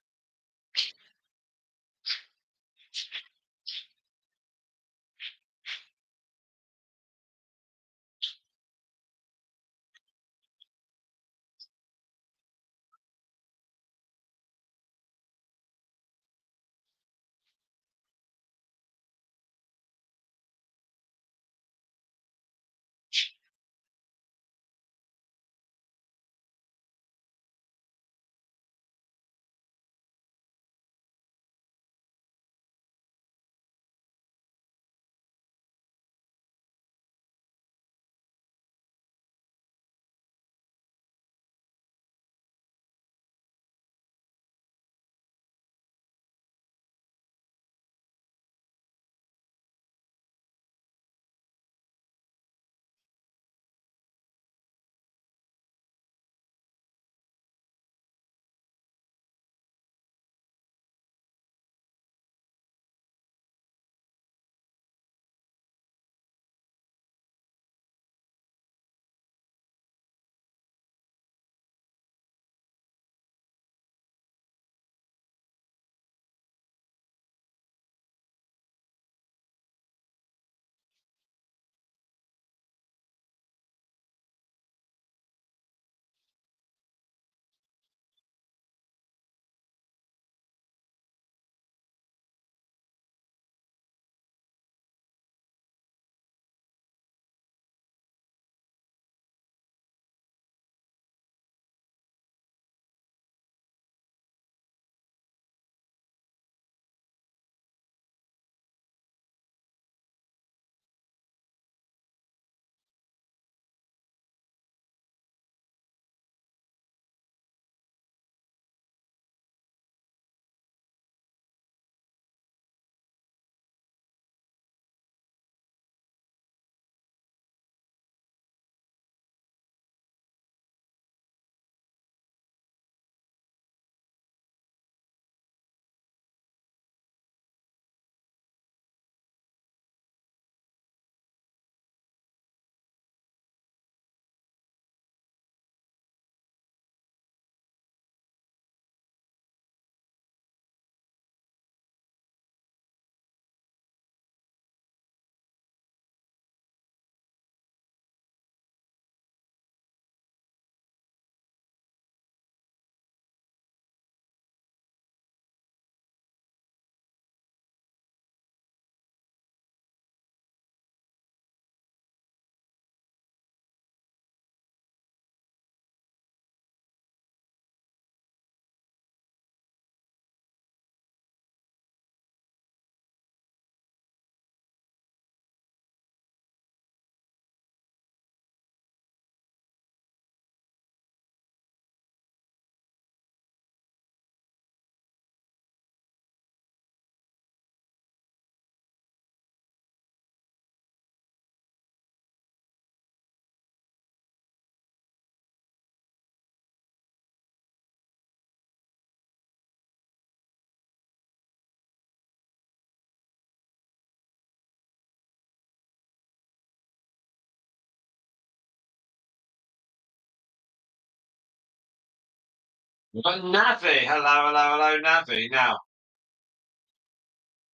We've got Navi. Hello, hello, hello, Navi. Now,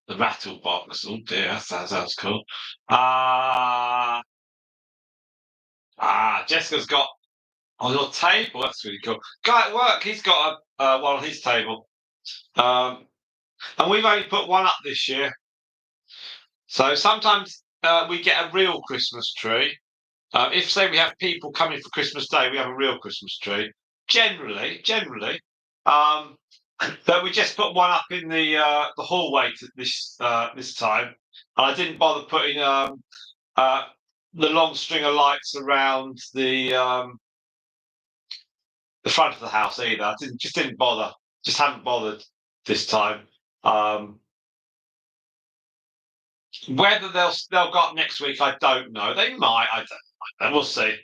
the rattle box. Oh dear, that sounds cool. Jessica's got on your table. That's really cool. Guy at work, he's got one on his table. And we've only put one up this year. So sometimes we get a real Christmas tree. If say we have people coming for Christmas Day, we have a real Christmas tree. Generally, but we just put one up in the hallway this time. And I didn't bother putting uh, the long string of lights around the front of the house either. Didn't bother. Just haven't bothered this time. Whether they'll go up next week, I don't know. They might. I don't know. We'll see.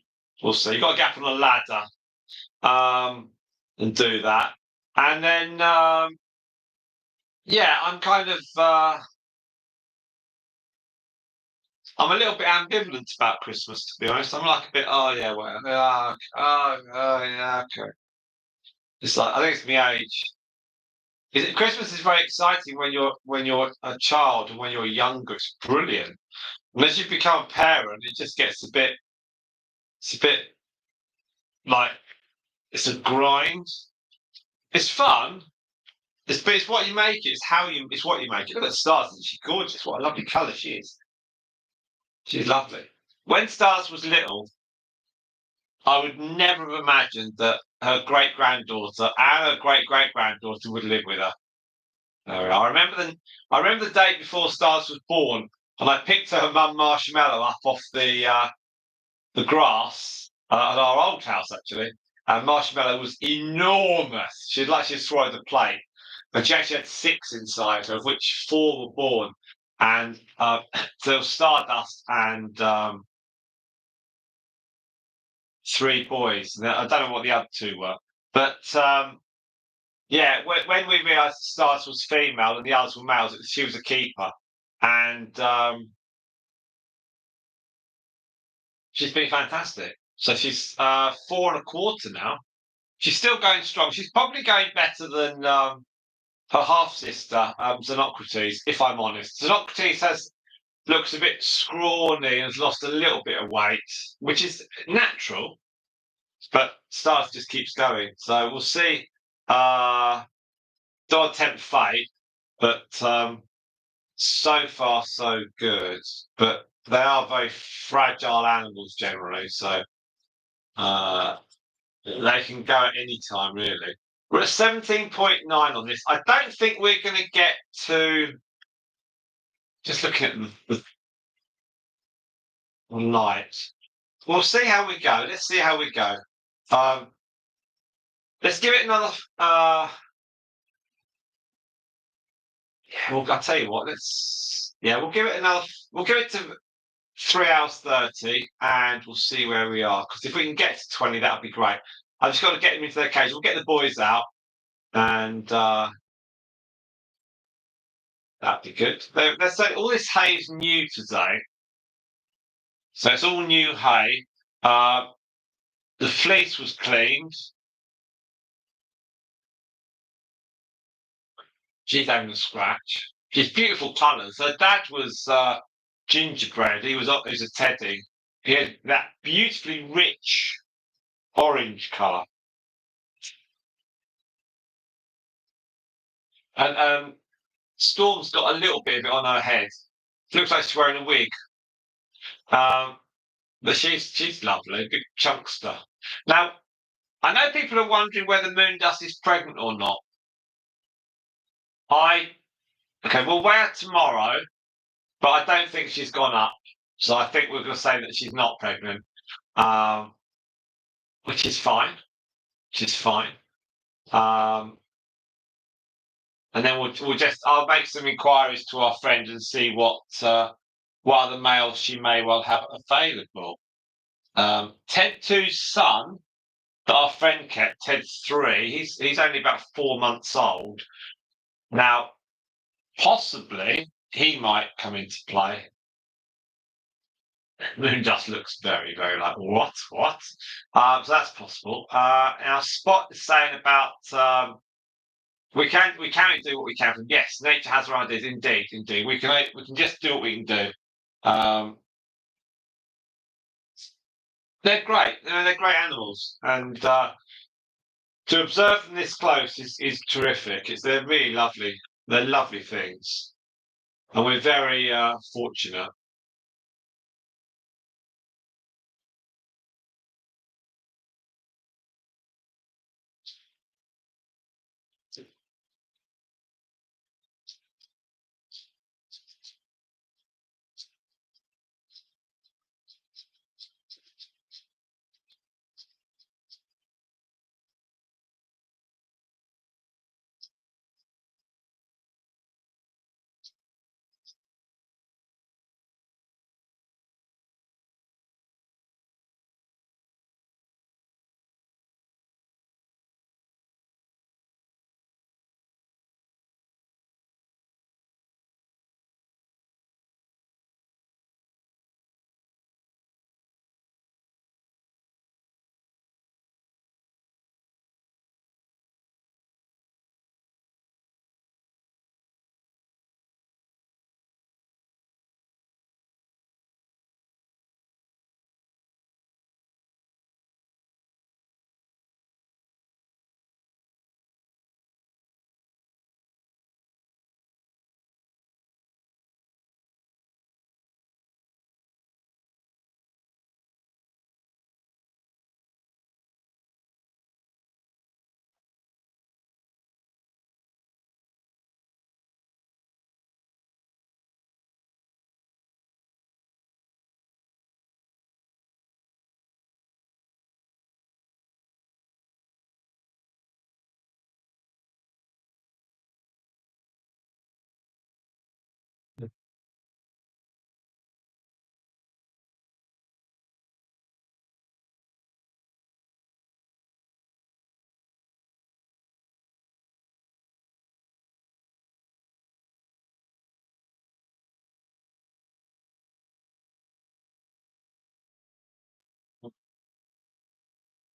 We'll see. You've got to get up on a ladder and do that. And then, yeah, I'm kind of, I'm a little bit ambivalent about Christmas, to be honest. I'm like a bit, oh yeah, well, yeah, oh yeah, okay. It's like I think it's my age. Christmas is very exciting when you're a child and when you're younger. It's brilliant. Unless you become a parent, it just gets a bit. It's a bit like it's a grind. It's fun. But it's what you make it. It's what you make it. Look at Stardust. She's gorgeous. What a lovely colour she is. She's lovely. When Stardust was little, I would never have imagined that her great granddaughter and her great great granddaughter would live with her. There we are. I remember the day before Stardust was born, and I picked her mum Marshmallow up off the grass at our old house actually. And Marshmallow was enormous. She'd swallowed the plate. But she actually had 6 inside her, of which 4 were born. And there was Stardust and 3 boys. I don't know what the other 2 were. But yeah, when we realised Stardust was female and the others were males, she was a keeper. And she's been fantastic. So she's 4 and a quarter now. She's still going strong. She's probably going better than her half sister, Xenocrates, if I'm honest. Xenocrates looks a bit scrawny and has lost a little bit of weight, which is natural, but Stars just keeps going. So we'll see. Don't tempt fate, but so far so good. But they are very fragile animals generally, so they can go at any time, really. We're at 17.9 on this. I don't think we're going to get to. Just looking at the night. We'll see how we go. Let's see how we go. Let's give it another. Well, I'll tell you what. We'll give it another. We'll give it to 3 hours 30, and we'll see where we are. Because if we can get to 20, that would be great. I've just got to get them into their cage. We'll get the boys out, and that'd be good. They're saying all this hay is new today, so it's all new hay. The fleece was cleaned. She's having a scratch. She's beautiful colours. Her dad was gingerbread. He was a teddy. He had that beautifully rich orange colour. And Storm's got a little bit of it on her head. Looks like she's wearing a wig. But she's lovely, big chunkster. Now, I know people are wondering whether Moondust is pregnant or not. Okay, we'll weigh her tomorrow, but I don't think she's gone up. So I think we're going to say that she's not pregnant, which is fine. Which is fine. And then I'll make some inquiries to our friend and see what other males she may well have available. Ted 2's son that our friend kept, Ted 3, he's only about 4 months old. Now, possibly he might come into play. Moondust looks very, very like what? So that's possible. Our Spot is saying about we can do what we can. Yes, nature has her ideas. Indeed. We can just do what we can do. They're great. They're great animals, and to observe them this close is terrific. They're really lovely. They're lovely things, and we're very fortunate.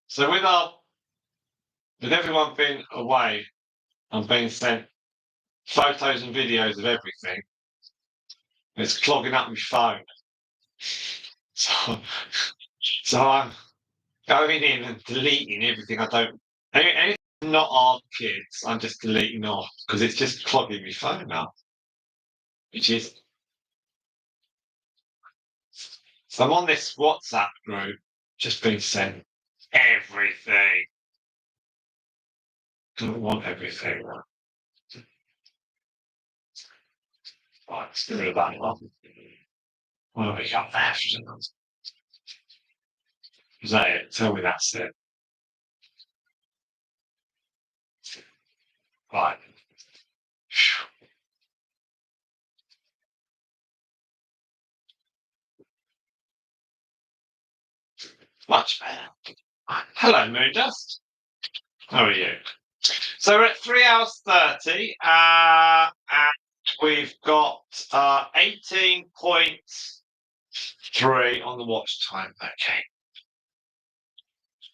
So with everyone being away and being sent photos and videos of everything, it's clogging up my phone. So so I'm going in and deleting everything I don't anything not our kids. I'm just deleting off because it's just clogging my phone up. Which is so I'm on this WhatsApp group, just being sent everything. Don't want everything. Right, let's get rid of that one. What have we got there? Is that it? Tell me that's it. Right. Much better. Hello, Moondust. How are you? So we're at 3 hours 30, and we've got 18.3 on the watch time. Okay.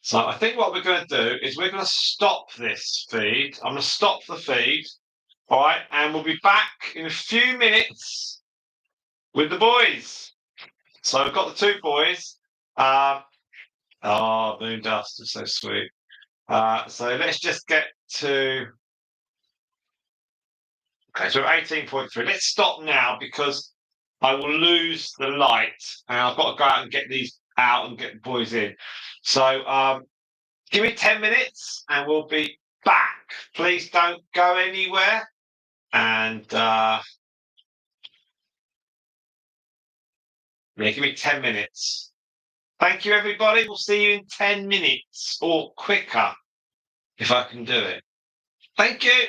So I think what we're going to do is we're going to stop this feed. I'm going to stop the feed. All right, and we'll be back in a few minutes with the boys. So I've got the two boys. Oh, Moondust is so sweet. So let's just get to. Okay, so 18.3. Let's stop now because I will lose the light and I've got to go out and get these out and get the boys in. So give me 10 minutes and we'll be back. Please don't go anywhere. And yeah, give me 10 minutes. Thank you, everybody. We'll see you in 10 minutes or quicker if I can do it. Thank you.